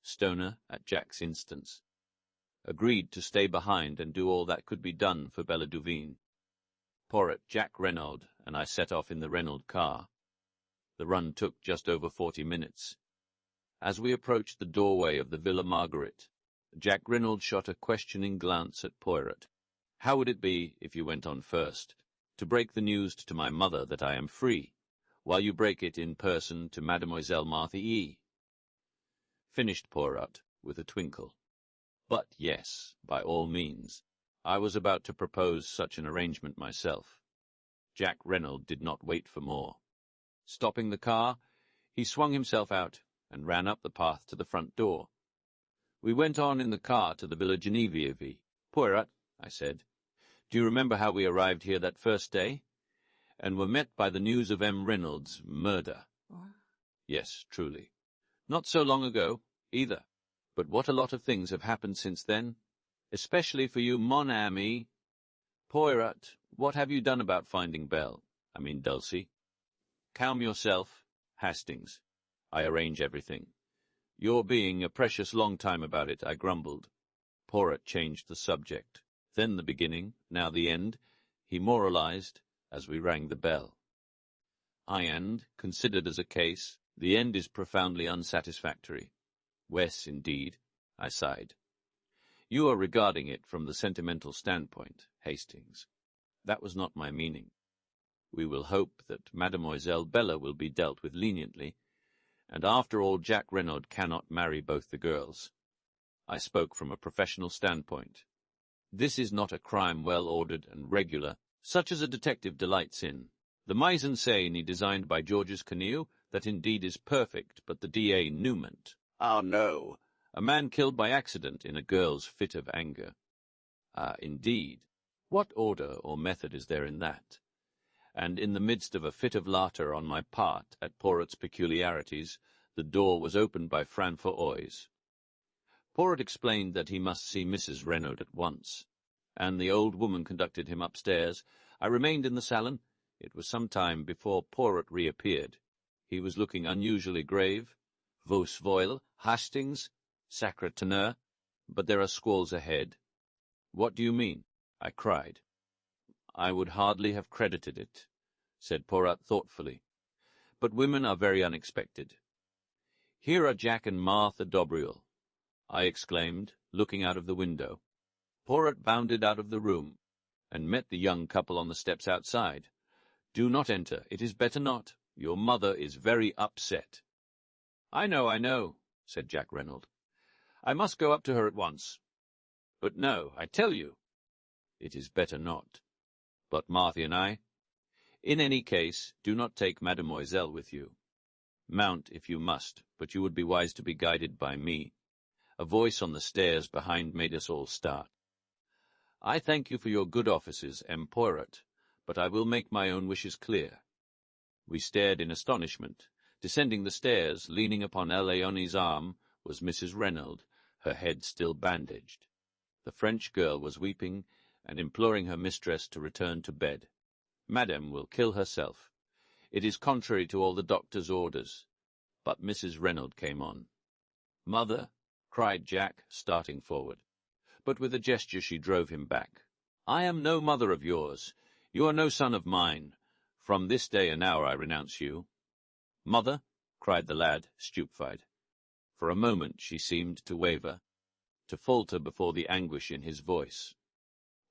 Stoner, at Jack's instance, agreed to stay behind and do all that could be done for Bella Duveen. Poirot, Jack Renaud, and I set off in the Renaud car. The run took just over 40 minutes. As we approached the doorway of the Villa Marguerite, Jack Renaud shot a questioning glance at Poirot. "How would it be, if you went on first, to break the news to my mother that I am free, while you break it in person to Mademoiselle Marthy E?" Finished Poirot, with a twinkle. "But yes, by all means. I was about to propose such an arrangement myself." Jack Renaud did not wait for more. Stopping the car, he swung himself out and ran up the path to the front door. We went on in the car to the Villa Genevieve. Poirot, I said, do you remember how we arrived here that first day? And were met by the news of M. Reynolds' murder. What? Yes, truly. Not so long ago, either. But what a lot of things have happened since then, especially for you, mon ami. Poirot, what have you done about finding Dulcie? Calm yourself, Hastings. I arrange everything. Your being a precious long time about it, I grumbled. Poirot changed the subject. Then the beginning, now the end, he moralized as we rang the bell. Considered as a case, the end is profoundly unsatisfactory. Wes, indeed, I sighed. You are regarding it from the sentimental standpoint, Hastings. That was not my meaning. We will hope that Mademoiselle Bella will be dealt with leniently, and after all Jack Renaud cannot marry both the girls. I spoke from a professional standpoint. This is not a crime well ordered and regular, such as a detective delights in. The mise-en-scène designed by Georges Canieux, that indeed is perfect, but the D.A. Newment. Ah, no. A man killed by accident in a girl's fit of anger. Ah, indeed. What order or method is there in that? And in the midst of a fit of laughter on my part at Poirot's peculiarities, the door was opened by Francois Oys. Poirot explained that he must see Mrs. Renaud at once, and the old woman conducted him upstairs. I remained in the salon. It was some time before Poirot reappeared. He was looking unusually grave. Vos voile, Hastings, sacre tonnerre, but there are squalls ahead. What do you mean? I cried. I would hardly have credited it, said Poirot thoughtfully. But women are very unexpected. Here are Jack and Martha Dobrioul, I exclaimed, looking out of the window. Poirot bounded out of the room, and met the young couple on the steps outside. Do not enter. It is better not. Your mother is very upset. I know, said Jack Renaud. I must go up to her at once. But no, I tell you. It is better not. But Martha and I. In any case, do not take Mademoiselle with you. Mount if you must, but you would be wise to be guided by me. A voice on the stairs behind made us all start. I thank you for your good offices, M. Poirot, but I will make my own wishes clear. We stared in astonishment. Descending the stairs, leaning upon Léonie's arm, was Mrs. Renaud, her head still bandaged. The French girl was weeping and imploring her mistress to return to bed. Madame will kill herself. It is contrary to all the doctor's orders. But Mrs. Renaud came on. Mother, cried Jack, starting forward. But with a gesture she drove him back. I am no mother of yours. You are no son of mine. From this day and hour I renounce you. Mother, cried the lad, stupefied. For a moment she seemed to waver, to falter before the anguish in his voice.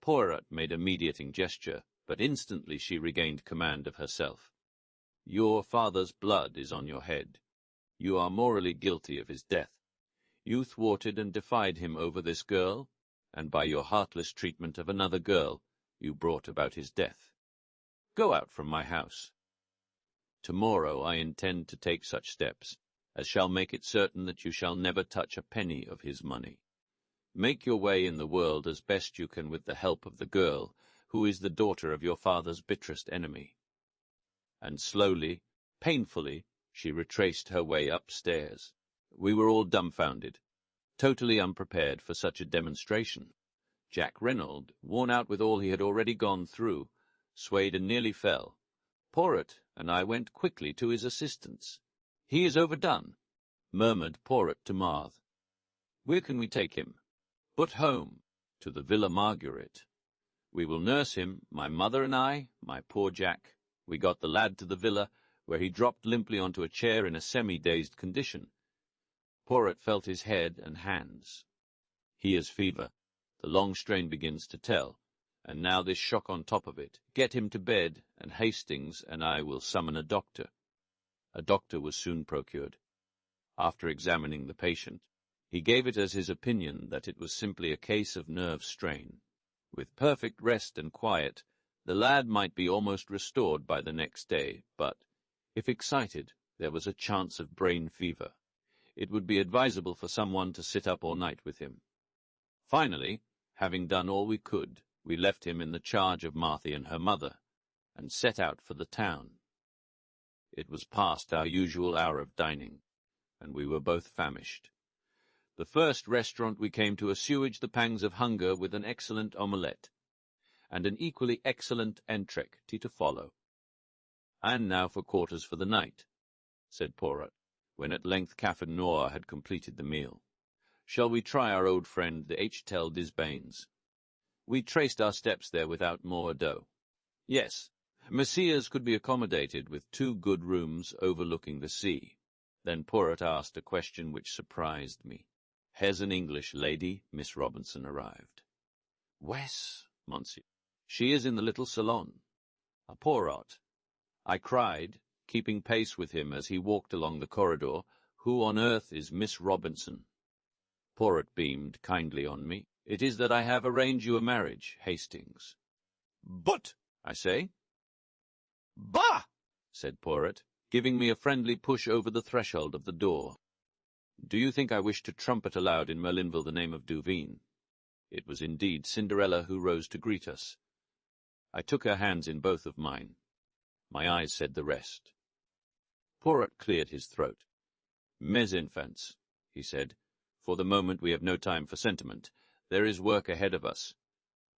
Poirot made a mediating gesture, but instantly she regained command of herself. Your father's blood is on your head. You are morally guilty of his death. You thwarted and defied him over this girl, and by your heartless treatment of another girl, you brought about his death. Go out from my house. Tomorrow I intend to take such steps as shall make it certain that you shall never touch a penny of his money. Make your way in the world as best you can with the help of the girl, who is the daughter of your father's bitterest enemy. And slowly, painfully, she retraced her way upstairs. We were all dumbfounded, totally unprepared for such a demonstration. Jack Renaud, worn out with all he had already gone through, swayed and nearly fell. Poirot and I went quickly to his assistance. He is overdone, murmured Poirot to Marthe. Where can we take him? But home, to the Villa Marguerite. We will nurse him, my mother and I, my poor Jack. We got the lad to the villa, where he dropped limply onto a chair in a semi-dazed condition. Poirot felt his head and hands. He has fever. The long strain begins to tell, and now this shock on top of it. Get him to bed, and Hastings and I will summon a doctor. A doctor was soon procured. After examining the patient, he gave it as his opinion that it was simply a case of nerve strain. With perfect rest and quiet, the lad might be almost restored by the next day, but, if excited, there was a chance of brain fever. it would be advisable for someone to sit up all night with him. Finally, having done all we could, we left him in the charge of Marthy and her mother, and set out for the town. It was past our usual hour of dining, and we were both famished. The first restaurant we came to assuaged the pangs of hunger with an excellent omelette, and an equally excellent entree to follow. "And now for quarters for the night," said Poirot, when at length Captain Noir had completed the meal. "Shall we try our old friend, the H-Tel Disbanes?" We traced our steps there without more ado. Yes, Messieurs could be accommodated with 2 good rooms overlooking the sea. Then Poirot asked a question which surprised me. "Has an English lady, Miss Robinson, arrived?" "Wes, monsieur. She is in the little salon." "A Poirot," I cried, keeping pace with him as he walked along the corridor, "who on earth is Miss Robinson?" Poirot beamed kindly on me. "It is that I have arranged you a marriage, Hastings." "But," I say. "Bah!" said Poirot, giving me a friendly push over the threshold of the door. Do you think I wish to trumpet aloud in Merlinville the name of Duveen? It was indeed Cinderella who rose to greet us. I took her hands in both of mine. My eyes said the rest. Poirot cleared his throat. "Mes enfants," he said, "for the moment we have no time for sentiment. There is work ahead of us.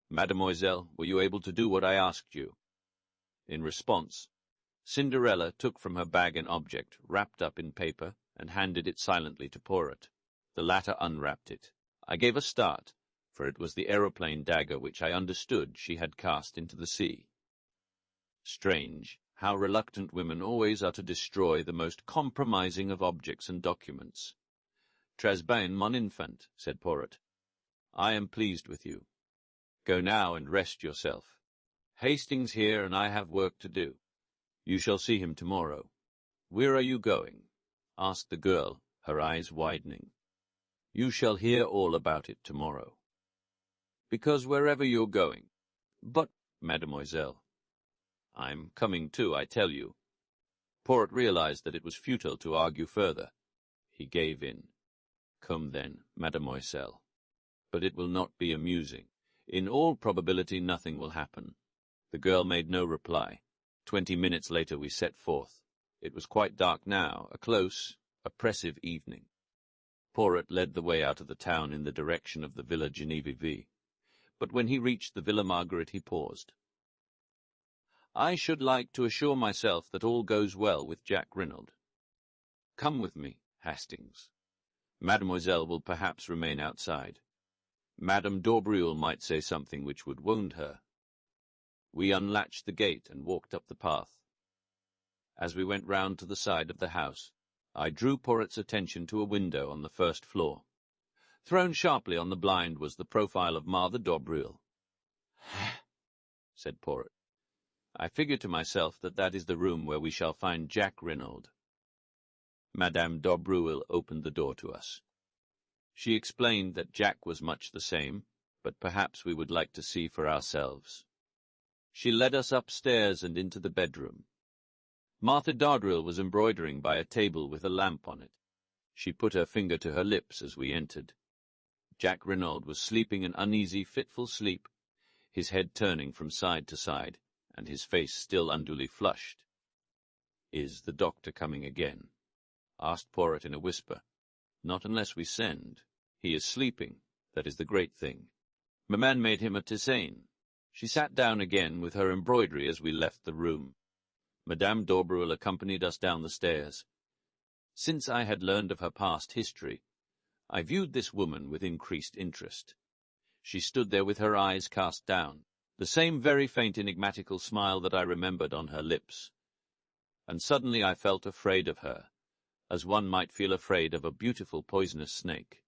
Mademoiselle, were you able to do what I asked you?" In response, Cinderella took from her bag an object, wrapped up in paper, and handed it silently to Poirot. The latter unwrapped it. I gave a start, for it was the aeroplane dagger which I understood she had cast into the sea. Strange, how reluctant women always are to destroy the most compromising of objects and documents. "Très bien, mon infant," said Poirot. "I am pleased with you. Go now and rest yourself. Hastings here, and I have work to do. You shall see him tomorrow." "Where are you going?" asked the girl, her eyes widening. "You shall hear all about it tomorrow." "Because wherever you're going—" "But, mademoiselle—" "I'm coming too, I tell you." Poirot realized that it was futile to argue further. He gave in. "Come then, mademoiselle. But it will not be amusing. In all probability nothing will happen." The girl made no reply. 20 minutes later we set forth. It was quite dark now, a close, oppressive evening. Poirot led the way out of the town in the direction of the Villa Genevieve. But when he reached the Villa Margaret he paused. "I should like to assure myself that all goes well with Jack Reynolds. Come with me, Hastings. Mademoiselle will perhaps remain outside. Madame d'Aubreuil might say something which would wound her." We unlatched the gate and walked up the path. As we went round to the side of the house, I drew Poirot's attention to a window on the first floor. Thrown sharply on the blind was the profile of Mother d'Aubreuil. said Poirot. "I figure to myself that that is the room where we shall find Jack Reynolds." Madame d'Aubreuil opened the door to us. She explained that Jack was much the same, but perhaps we would like to see for ourselves. She led us upstairs and into the bedroom. Martha d'Aubreuil was embroidering by a table with a lamp on it. She put her finger to her lips as we entered. Jack Reynolds was sleeping an uneasy, fitful sleep, his head turning from side to side, and his face still unduly flushed. "Is the doctor coming again?" asked Poirot in a whisper. "Not unless we send. He is sleeping. That is the great thing. Maman made him a tisane." She sat down again with her embroidery as we left the room. Madame d'Aubreuil accompanied us down the stairs. Since I had learned of her past history, I viewed this woman with increased interest. She stood there with her eyes cast down, the same very faint enigmatical smile that I remembered on her lips. And suddenly I felt afraid of her, as one might feel afraid of a beautiful poisonous snake.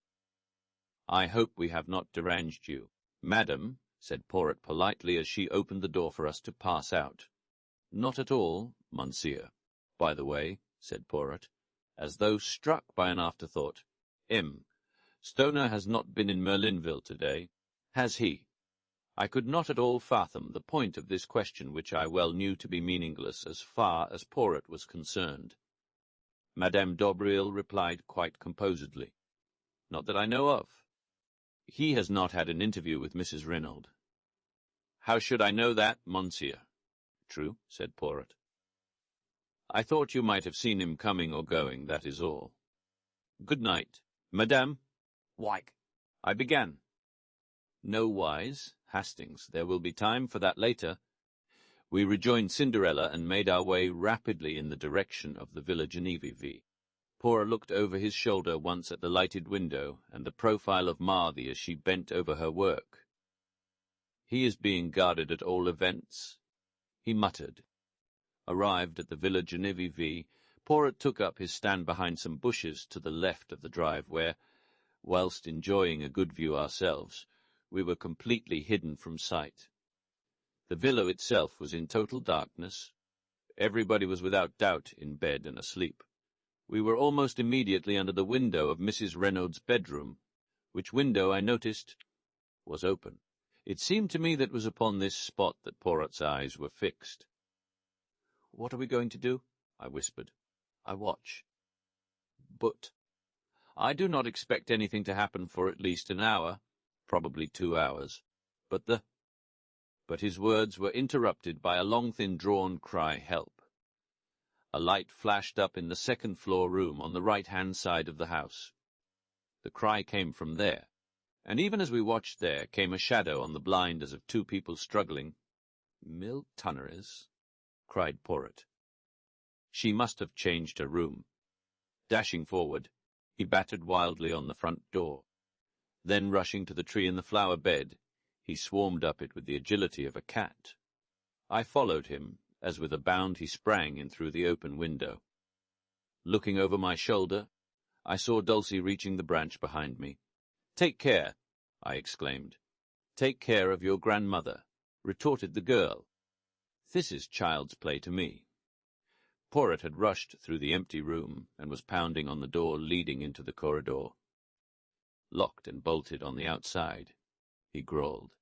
"I hope we have not deranged you, madam," said Poirot politely as she opened the door for us to pass out. "Not at all, monsieur. By the way," said Poirot, as though struck by an afterthought, Stoner has not been in Merlinville today, has he?" I could not at all fathom the point of this question, which I well knew to be meaningless as far as Poirot was concerned. Madame d'Aubreuil replied quite composedly. Not that I know of. He has not had an interview with Mrs. Renaud. How should I know that, monsieur? True, said Poirot. I thought you might have seen him coming or going, that is all. Good night. Madame? Wyke. I began. No wise, Hastings. There will be time for that later. We rejoined Cinderella and made our way rapidly in the direction of the Villa Genevieve. Poirot looked over his shoulder once at the lighted window and the profile of Marthe as she bent over her work. He is being guarded at all events, he muttered. Arrived at the Villa Genevieve, Poirot took up his stand behind some bushes to the left of the drive where, whilst enjoying a good view ourselves, we were completely hidden from sight. The villa itself was in total darkness. Everybody was without doubt in bed and asleep. We were almost immediately under the window of Mrs. Renaud's bedroom, which window, I noticed, was open. It seemed to me that it was upon this spot that Poirot's eyes were fixed. "What are we going to do?" I whispered. "I watch." "But—" "I do not expect anything to happen for at least an hour, probably 2 hours. But his words were interrupted by a long, thin-drawn cry, "Help!" A light flashed up in the second-floor room on the right-hand side of the house. The cry came from there, and even as we watched there came a shadow on the blind as of 2 people struggling. "Miltoneries!" cried Poirot. She must have changed her room. Dashing forward, he battered wildly on the front door. Then, rushing to the tree in the flower bed, he swarmed up it with the agility of a cat. I followed him, as with a bound he sprang in through the open window. Looking over my shoulder, I saw Dulcie reaching the branch behind me. "Take care," I exclaimed. "Take care of your grandmother," retorted the girl. "This is child's play to me." Poirot had rushed through the empty room and was pounding on the door leading into the corridor. "Locked and bolted on the outside," he drawled,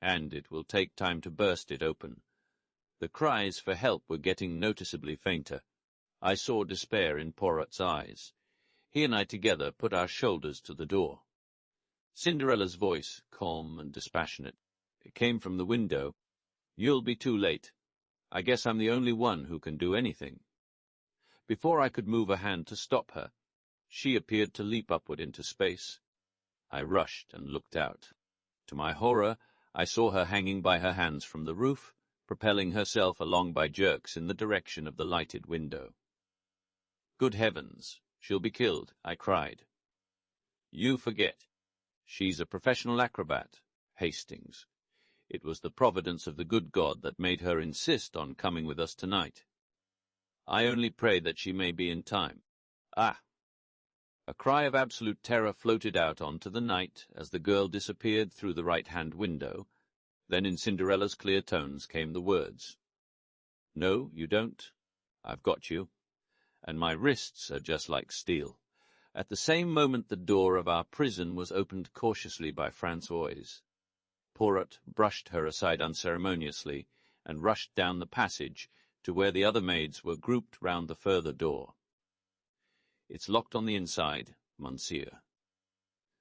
"and it will take time to burst it open." The cries for help were getting noticeably fainter. I saw despair in Poirot's eyes. He and I together put our shoulders to the door. Cinderella's voice, calm and dispassionate, came from the window. "You'll be too late. I guess I'm the only one who can do anything." Before I could move a hand to stop her, she appeared to leap upward into space. I rushed and looked out. To my horror, I saw her hanging by her hands from the roof, propelling herself along by jerks in the direction of the lighted window. "Good heavens, she'll be killed," I cried. "You forget. She's a professional acrobat, Hastings. It was the providence of the good God that made her insist on coming with us tonight. I only pray that she may be in time. Ah!" A cry of absolute terror floated out onto the night as the girl disappeared through the right-hand window. Then in Cinderella's clear tones came the words, "No, you don't. I've got you. And my wrists are just like steel." At the same moment the door of our prison was opened cautiously by Françoise. Poirot brushed her aside unceremoniously and rushed down the passage to where the other maids were grouped round the further door. "It's locked on the inside, monsieur."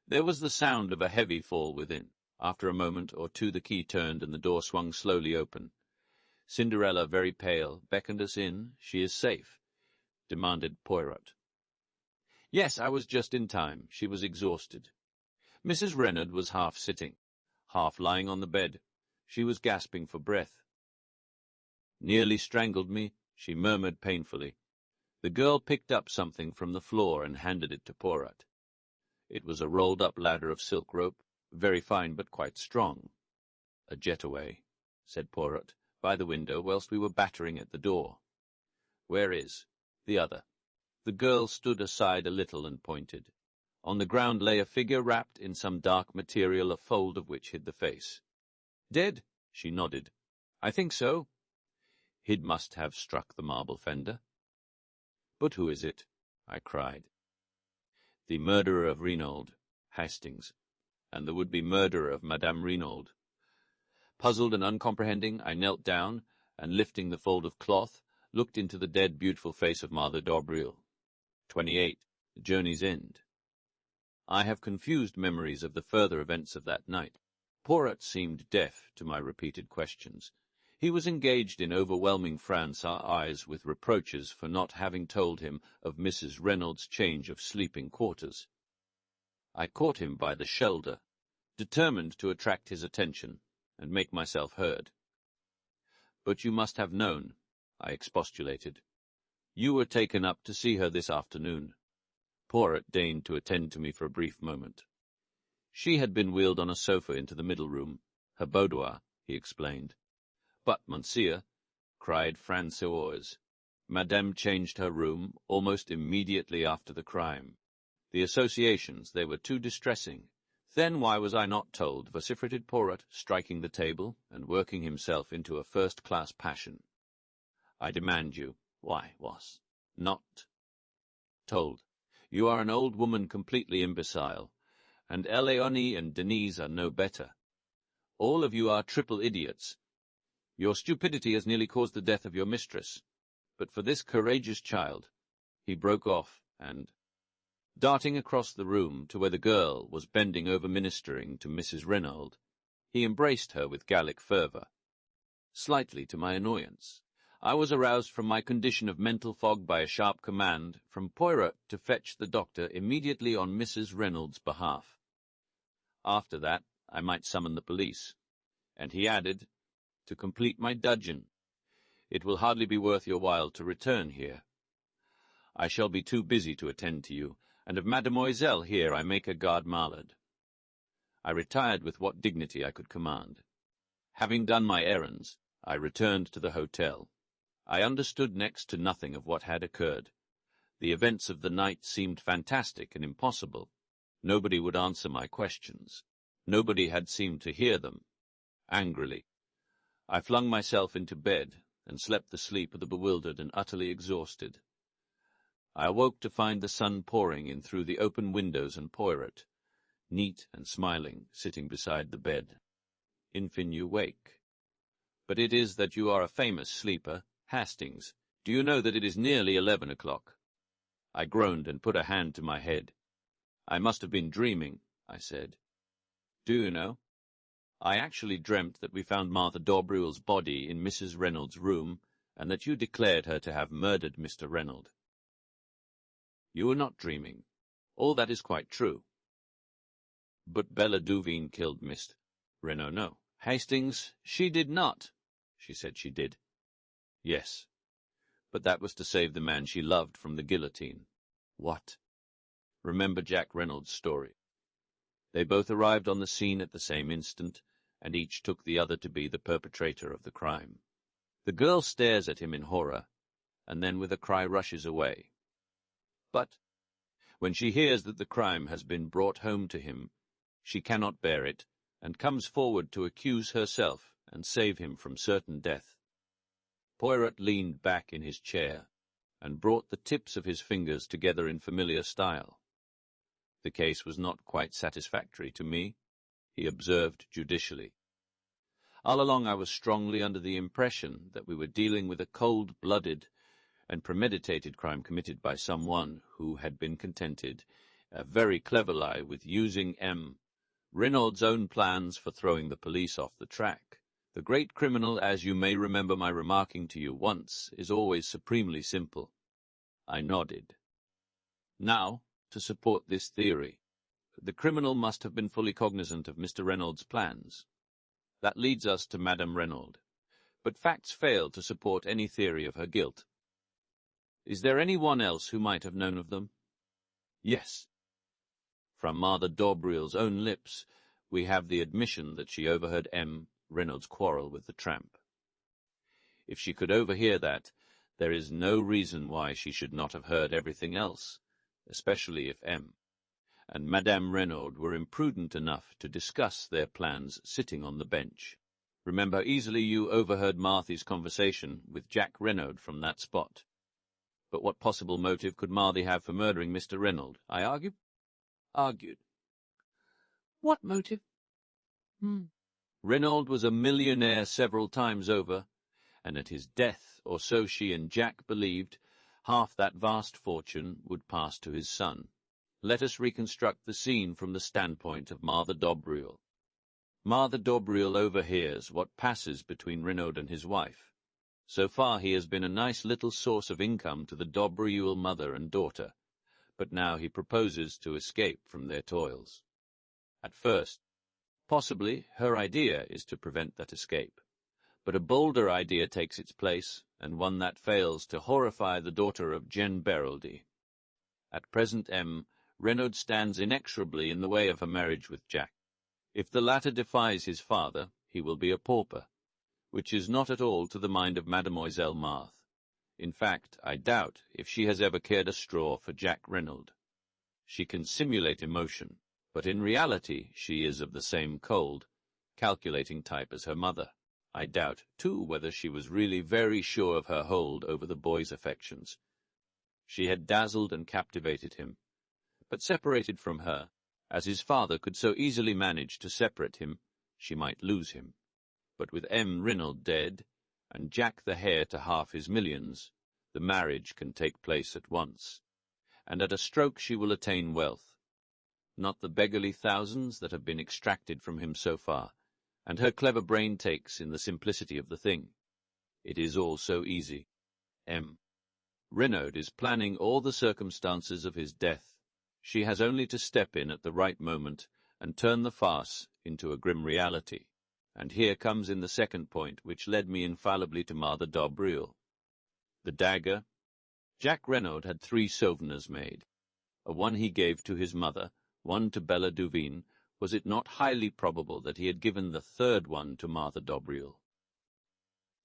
There was the sound of a heavy fall within. After a moment or two the key turned and the door swung slowly open. Cinderella, very pale, beckoned us in. "She is safe?" demanded Poirot. Yes, I was just in time. She was exhausted. Mrs. Renaud was half sitting, half lying on the bed. She was gasping for breath. "Nearly strangled me," she murmured painfully. The girl picked up something from the floor and handed it to Poirot. It was a rolled-up ladder of silk rope, very fine but quite strong. "A jetaway," said Poirot, "by the window, whilst we were battering at the door." "Where is the other?" The girl stood aside a little and pointed. On the ground lay a figure wrapped in some dark material, a fold of which hid the face. "Dead?" she nodded. "I think so." "He'd must have struck the marble fender." "But who is it?" I cried. "The murderer of Renaud, Hastings, and the would-be murderer of Madame Renaud." Puzzled and uncomprehending, I knelt down, and lifting the fold of cloth, looked into the dead, beautiful face of Mother d'Aubreuil. 28. The Journey's End. I have confused memories of the further events of that night. Poirot seemed deaf to my repeated questions. He was engaged in overwhelming Fran's eyes with reproaches for not having told him of Mrs. Reynolds' change of sleeping quarters. I caught him by the shoulder, determined to attract his attention and make myself heard. "But you must have known," I expostulated. "You were taken up to see her this afternoon." Poirot deigned to attend to me for a brief moment. "She had been wheeled on a sofa into the middle room, her boudoir," he explained. "But, monsieur," cried Francoise, "Madame changed her room almost immediately after the crime. The associations, they were too distressing." "Then why was I not told?" vociferated Poirot, striking the table and working himself into a first-class passion. "I demand you, why was not told? You are an old woman completely imbecile, and Eleonore and Denise are no better. All of you are triple idiots. Your stupidity has nearly caused the death of your mistress. But for this courageous child—" He broke off, and, darting across the room to where the girl was bending over ministering to Mrs. Reynolds, he embraced her with Gallic fervour. Slightly to my annoyance, I was aroused from my condition of mental fog by a sharp command from Poirot to fetch the doctor immediately on Mrs. Reynolds' behalf. After that, I might summon the police. And he added, "To complete my dudgeon, it will hardly be worth your while to return here. I shall be too busy to attend to you, and of Mademoiselle here I make a garde malade." I retired with what dignity I could command. Having done my errands, I returned to the hotel. I understood next to nothing of what had occurred. The events of the night seemed fantastic and impossible. Nobody would answer my questions. Nobody had seemed to hear them. Angrily, I flung myself into bed and slept the sleep of the bewildered and utterly exhausted. I awoke to find the sun pouring in through the open windows and Poirot, neat and smiling, sitting beside the bed. "Infin you wake. But it is that you are a famous sleeper, Hastings. Do you know that it is nearly 11 o'clock? I groaned and put a hand to my head. "I must have been dreaming," I said. "Do you know, I actually dreamt that we found Martha Dobrewell's body in Mrs. Reynolds' room, and that you declared her to have murdered Mr. Reynolds." "You were not dreaming. All that is quite true." "But Bella Duveen killed Miss Renaud, no. Hastings, she did not." "She said she did." "Yes, but that was to save the man she loved from the guillotine." "What?" "Remember Jack Reynolds' story. They both arrived on the scene at the same instant, and each took the other to be the perpetrator of the crime. The girl stares at him in horror, and then with a cry rushes away. But when she hears that the crime has been brought home to him, she cannot bear it, and comes forward to accuse herself and save him from certain death." Poirot leaned back in his chair and brought the tips of his fingers together in familiar style. "The case was not quite satisfactory to me," he observed judicially. "All along I was strongly under the impression that we were dealing with a cold-blooded and premeditated crime committed by someone who had been contented, a very clever lie, with using Reynolds' own plans for throwing the police off the track. The great criminal, as you may remember my remarking to you once, is always supremely simple." I nodded. "Now, to support this theory, the criminal must have been fully cognizant of Mr. Reynolds' plans. That leads us to Madame Reynolds. But facts fail to support any theory of her guilt. Is there any one else who might have known of them?" "Yes. From Martha Dobrewell's own lips, we have the admission that she overheard Reynolds' quarrel with the tramp. If she could overhear that, there is no reason why she should not have heard everything else, especially if and Madame Reynolds were imprudent enough to discuss their plans sitting on the bench. Remember how easily you overheard Marthy's conversation with Jack Reynolds from that spot. But what possible motive could Marthy have for murdering Mr. Reynolds? I argued. "What motive?" "Reynolds was a millionaire several times over, and at his death, or so she and Jack believed, Half that vast fortune would pass to his son. Let us reconstruct the scene from the standpoint of Martha Dobreel. Martha Dobreel overhears what passes between Renaud and his wife. So far he has been a nice little source of income to the Dobreel mother and daughter, but now he proposes to escape from their toils. At first, possibly, her idea is to prevent that escape, but a bolder idea takes its place, and one that fails to horrify the daughter of Jen Berreldy. At present Renaud stands inexorably in the way of her marriage with Jack. If the latter defies his father, he will be a pauper, which is not at all to the mind of Mademoiselle Marthe. In fact, I doubt if she has ever cared a straw for Jack Renaud. She can simulate emotion, but in reality she is of the same cold, calculating type as her mother. I doubt, too, whether she was really very sure of her hold over the boy's affections. She had dazzled and captivated him, but separated from her, as his father could so easily manage to separate him, she might lose him. But with Renaud dead, and Jack the heir to half his millions, the marriage can take place at once, and at a stroke she will attain wealth. Not the beggarly thousands that have been extracted from him so far, and her clever brain takes in the simplicity of the thing. It is all so easy. Renaud is planning all the circumstances of his death. She has only to step in at the right moment and turn the farce into a grim reality. And here comes in the second point which led me infallibly to Martha Dobreel. The dagger. Jack Renaud had 3 souvenirs made. One he gave to his mother, one to Bella Duveen. Was it not highly probable that he had given the 3rd one to Martha Dobreel?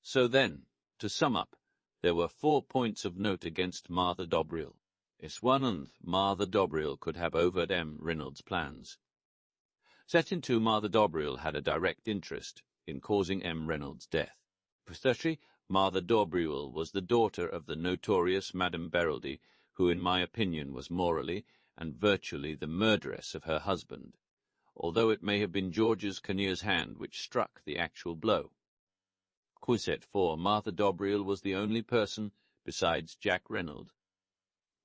So then, to sum up, there were 4 points of note against Martha Dobreel. Iswanand Martha Dobreel could have overt Renaud's plans. Set in 2, Martha Dobreel had a direct interest in causing Renaud's death. Firstly, Martha Dobreel was the daughter of the notorious Madame Berreldy, who in my opinion was morally and virtually the murderess of her husband, although it may have been George's Kinnear's hand which struck the actual blow. Quisette 4, Martha Dobreel was the only person, besides Jack Renaud,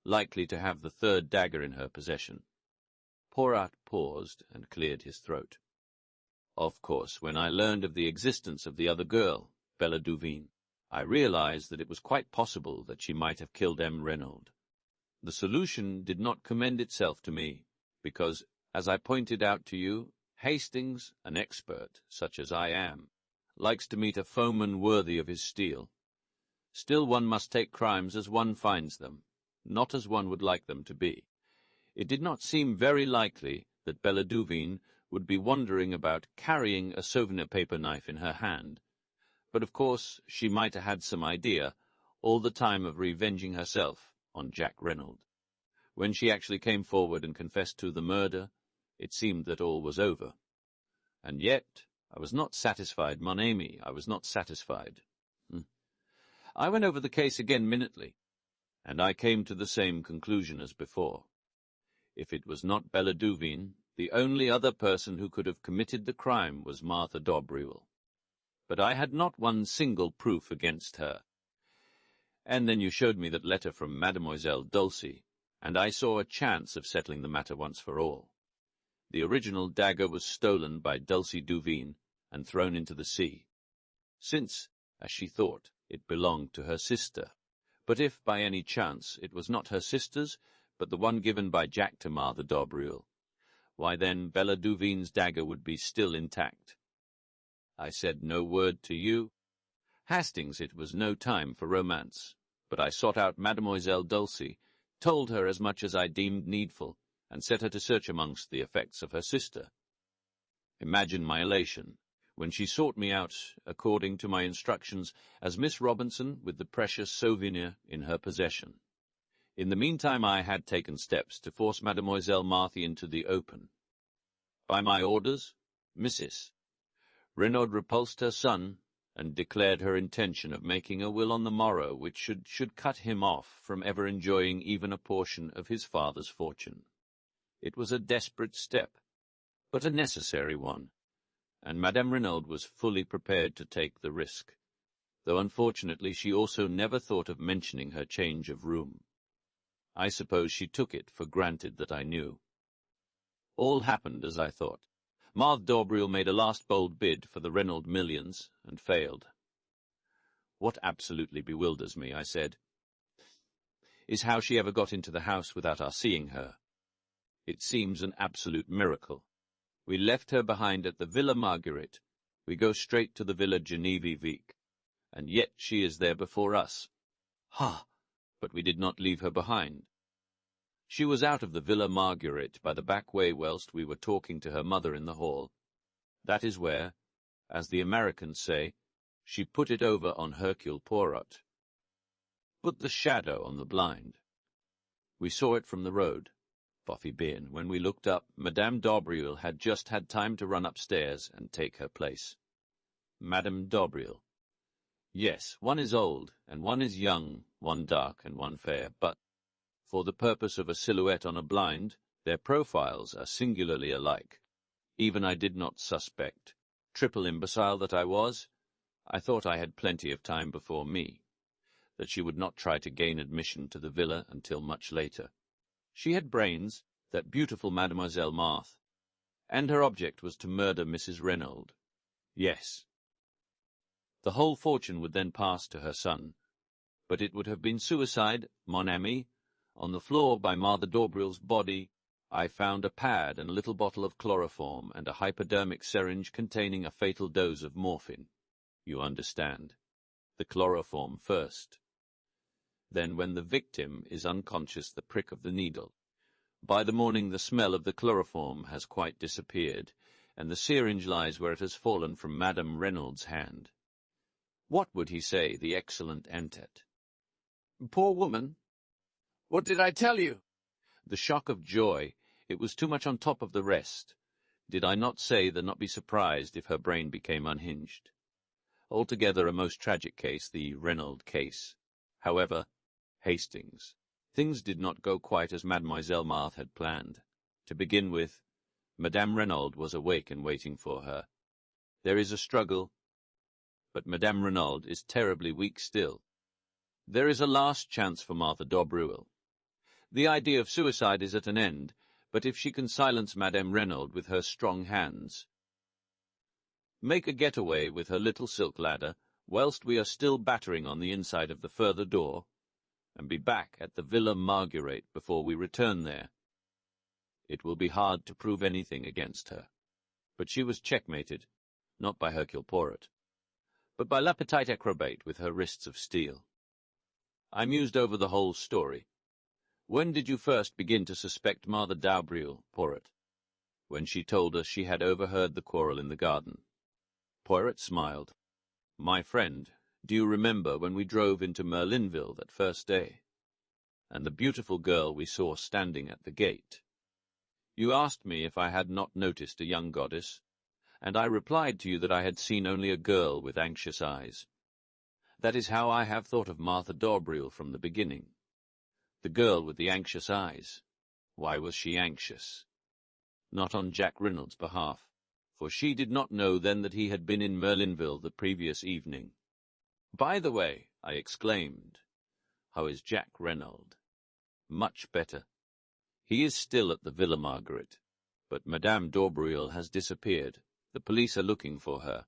likely to have the 3rd dagger in her possession. Poirot paused and cleared his throat. Of course, when I learned of the existence of the other girl, Bella Duveen, I realized that it was quite possible that she might have killed Renaud. The solution did not commend itself to me, because, as I pointed out to you, Hastings, an expert, such as I am, likes to meet a foeman worthy of his steel. Still, one must take crimes as one finds them, not as one would like them to be. It did not seem very likely that Bella Duveen would be wandering about carrying a souvenir paper knife in her hand, but of course she might have had some idea all the time of revenging herself on Jack Renaud. When she actually came forward and confessed to the murder, it seemed that all was over. And yet I was not satisfied, mon ami, I was not satisfied. I went over the case again minutely, and I came to the same conclusion as before. If it was not Bella Duveen, the only other person who could have committed the crime was Martha Dobreel. But I had not one single proof against her. And then you showed me that letter from Mademoiselle Dulcie, and I saw a chance of settling the matter once for all. The original dagger was stolen by Dulcie Duveen and thrown into the sea, since, as she thought, it belonged to her sister. But if, by any chance, it was not her sister's, but the one given by Jack to Martha Dobreel, why then Bella Duveen's dagger would be still intact. I said no word to you. Hastings, it was no time for romance, but I sought out Mademoiselle Dulcie, told her as much as I deemed needful, and set her to search amongst the effects of her sister. Imagine my elation when she sought me out, according to my instructions, as Miss Robinson with the precious souvenir in her possession. In the meantime I had taken steps to force Mademoiselle Marthe into the open. By my orders, Mrs. Renaud repulsed her son, and declared her intention of making a will on the morrow which should cut him off from ever enjoying even a portion of his father's fortune. It was a desperate step, but a necessary one, and Madame Renaud was fully prepared to take the risk. though unfortunately she also never thought of mentioning her change of room. I suppose she took it for granted that I knew. All happened as I thought. Marthe Daubreuil made a last bold bid for the Reynolds millions, and failed. "What absolutely bewilders me," I said, "is how she ever got into the house without our seeing her. It seems an absolute miracle. We left her behind at the Villa Marguerite. We go straight to the Villa Genevieve, and yet she is there before us. Ha! But we did not leave her behind. She was out of the Villa Marguerite by the back way whilst we were talking to her mother in the hall. That is where, as the Americans say, she put it over on Hercule Poirot. Put the shadow on the blind. We saw it from the road. Boffy bien, when we looked up, Madame Daubreuil had just had time to run upstairs and take her place." "Madame Daubreuil." "Yes, one is old, and one is young, one dark and one fair, but, for the purpose of a silhouette on a blind, their profiles are singularly alike. Even I did not suspect. Triple imbecile that I was, I thought I had plenty of time before me, that she would not try to gain admission to the villa until much later. She had brains, that beautiful Mademoiselle Marthe, and her object was to murder Mrs. Reynolds. Yes. The whole fortune would then pass to her son, but it would have been suicide, mon ami. On the floor by Marthe Daubreuil's body, I found a pad and a little bottle of chloroform and a hypodermic syringe containing a fatal dose of morphine. You understand. The chloroform first. Then, when the victim is unconscious, the prick of the needle. By the morning the smell of the chloroform has quite disappeared, and the syringe lies where it has fallen from Madame Reynolds' hand. What would he say, the excellent Entet? "Poor woman! What did I tell you?" The shock of joy, it was too much on top of the rest. Did I not say that not be surprised if her brain became unhinged? Altogether a most tragic case, the Reynolds case. However, Hastings. Things did not go quite as Mademoiselle Marthe had planned. To begin with, Madame Reynolds was awake and waiting for her. There is a struggle, but Madame Reynolds is terribly weak still. There is a last chance for Marthe Daubreuil. The idea of suicide is at an end, but if she can silence Madame Reynolds with her strong hands, make a getaway with her little silk ladder, whilst we are still battering on the inside of the further door, and be back at the Villa Marguerite before we return there. It will be hard to prove anything against her. But she was checkmated, not by Hercule Poirot, but by La Petite Acrobate with her wrists of steel. I mused over the whole story. When did you first begin to suspect Marthe Daubreuil, Poirot? When she told us she had overheard the quarrel in the garden. Poirot smiled. My friend, do you remember when we drove into Merlinville that first day, and the beautiful girl we saw standing at the gate? You asked me if I had not noticed a young goddess, and I replied to you that I had seen only a girl with anxious eyes. That is how I have thought of Marthe Daubreuil from the beginning. The girl with the anxious eyes. Why was she anxious? Not on Jack Reynolds' behalf, for she did not know then that he had been in Merlinville the previous evening. By the way, I exclaimed, how is Jack Reynolds? Much better. He is still at the Villa Marguerite, but Madame Daubreuil has disappeared. The police are looking for her.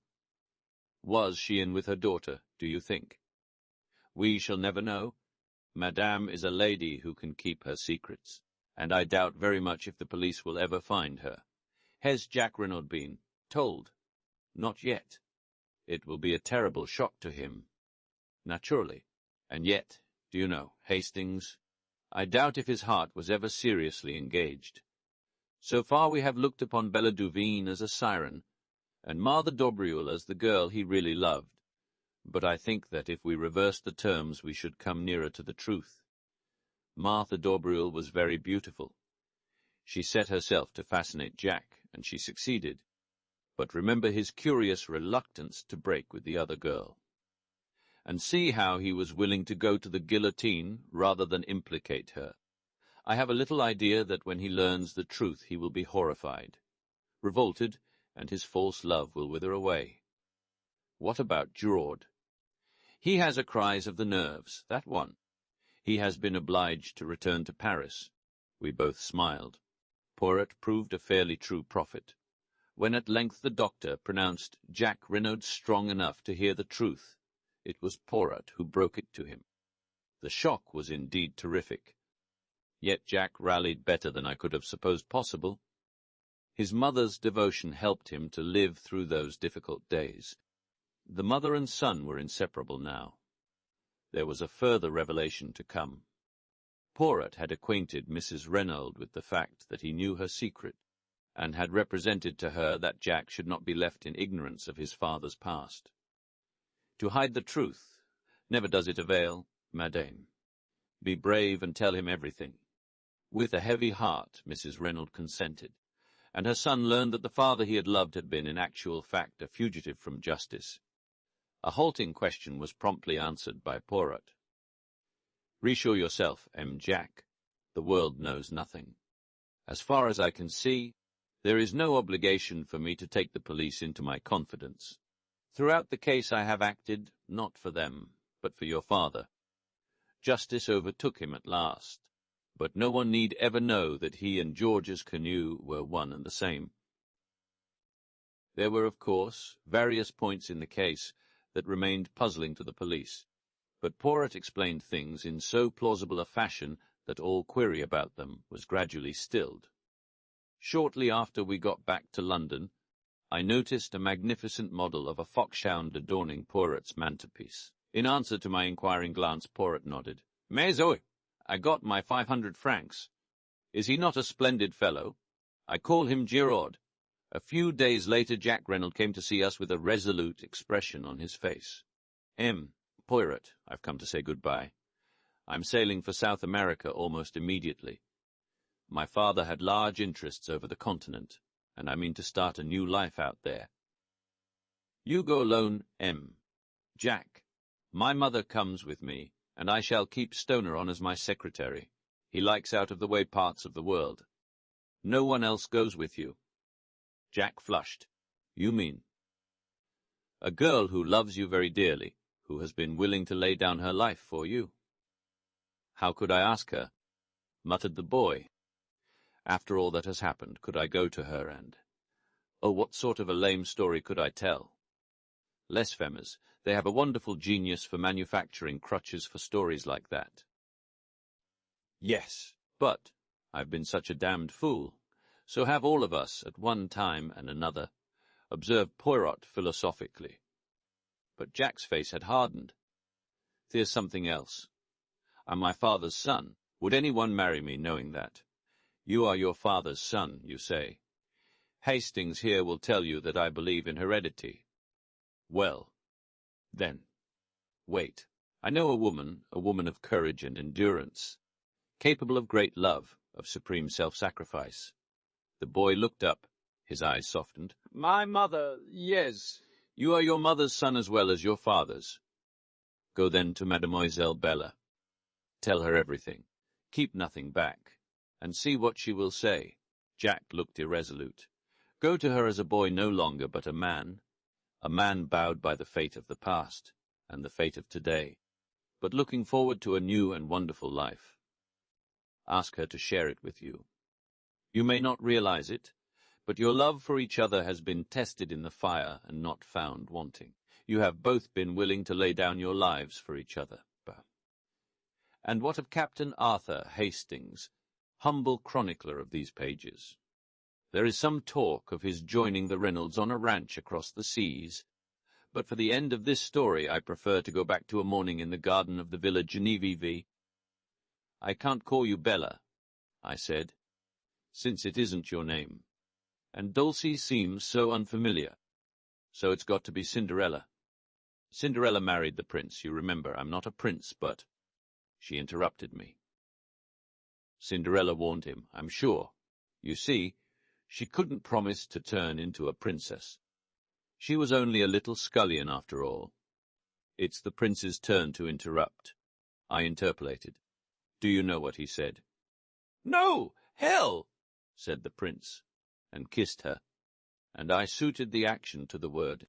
Was she in with her daughter, do you think? We shall never know. Madame is a lady who can keep her secrets, and I doubt very much if the police will ever find her. Has Jack Reynolds been told? Not yet. It will be a terrible shock to him. Naturally. And yet, do you know, Hastings, I doubt if his heart was ever seriously engaged. So far we have looked upon Bella Duveen as a siren, and Marthe Daubreuil as the girl he really loved. But I think that if we reversed the terms we should come nearer to the truth. Marthe Daubreuil was very beautiful. She set herself to fascinate Jack, and she succeeded. But remember his curious reluctance to break with the other girl. And see how he was willing to go to the guillotine rather than implicate her. I have a little idea that when he learns the truth he will be horrified, revolted, and his false love will wither away. What about Gerard? He has a crise of the nerves, that one. He has been obliged to return to Paris. We both smiled. Poirot proved a fairly true prophet. When at length the doctor pronounced Jack Renaud strong enough to hear the truth, it was Poirot who broke it to him. The shock was indeed terrific. Yet Jack rallied better than I could have supposed possible. His mother's devotion helped him to live through those difficult days. The mother and son were inseparable now. There was a further revelation to come. Poirot had acquainted Mrs. Renaud with the fact that he knew her secret, and had represented to her that Jack should not be left in ignorance of his father's past. To hide the truth, never does it avail, madame. Be brave and tell him everything. With a heavy heart, Mrs. Renaud consented, and her son learned that the father he had loved had been in actual fact a fugitive from justice. A halting question was promptly answered by Poirot. Reassure yourself, M. Jack. The world knows nothing. As far as I can see, there is no obligation for me to take the police into my confidence. Throughout the case I have acted, not for them, but for your father. Justice overtook him at last, but no one need ever know that he and George's canoe were one and the same. There were, of course, various points in the case that remained puzzling to the police, but Poirot explained things in so plausible a fashion that all query about them was gradually stilled. Shortly after we got back to London, I noticed a magnificent model of a foxhound adorning Poirot's mantelpiece. In answer to my inquiring glance, Poirot nodded. Mais oui, I got my 500 francs. Is he not a splendid fellow? I call him Giraud. A few days later Jack Renaud came to see us with a resolute expression on his face. Poirot, I've come to say goodbye. I'm sailing for South America almost immediately. My father had large interests over the continent, and I mean to start a new life out there. You go alone, M. Jack, my mother comes with me, and I shall keep Stoner on as my secretary. He likes out-of-the-way parts of the world. No one else goes with you. Jack flushed. You mean? A girl who loves you very dearly, who has been willing to lay down her life for you. How could I ask her? Muttered the boy. After all that has happened, could I go to her and... Oh, what sort of a lame story could I tell? Les Femmes, they have a wonderful genius for manufacturing crutches for stories like that. Yes, but I've been such a damned fool. So have all of us, at one time and another, observed Poirot philosophically. But Jack's face had hardened. There's something else. I'm my father's son. Would anyone marry me knowing that? You are your father's son, you say. Hastings here will tell you that I believe in heredity. Well, then, wait. I know a woman of courage and endurance, capable of great love, of supreme self-sacrifice. The boy looked up. His eyes softened. My mother, yes. You are your mother's son as well as your father's. Go then to Mademoiselle Bella. Tell her everything. Keep nothing back, and see what she will say. Jack looked irresolute. Go to her as a boy no longer, but a man bowed by the fate of the past, and the fate of today, but looking forward to a new and wonderful life. Ask her to share it with you. You may not realize it, but your love for each other has been tested in the fire and not found wanting. You have both been willing to lay down your lives for each other. And what of Captain Arthur Hastings, humble chronicler of these pages? There is some talk of his joining the Reynolds on a ranch across the seas, but for the end of this story I prefer to go back to a morning in the garden of the Villa Genevieve. I can't call you Bella, I said, since it isn't your name, and Dulcie seems so unfamiliar, so it's got to be Cinderella. Cinderella married the prince, you remember. I'm not a prince, but... She interrupted me. Cinderella warned him, I'm sure. You see, she couldn't promise to turn into a princess. She was only a little scullion after all. It's the prince's turn to interrupt. I interpolated. Do you know what he said? No, hell, said the prince, and kissed her, and I suited the action to the word.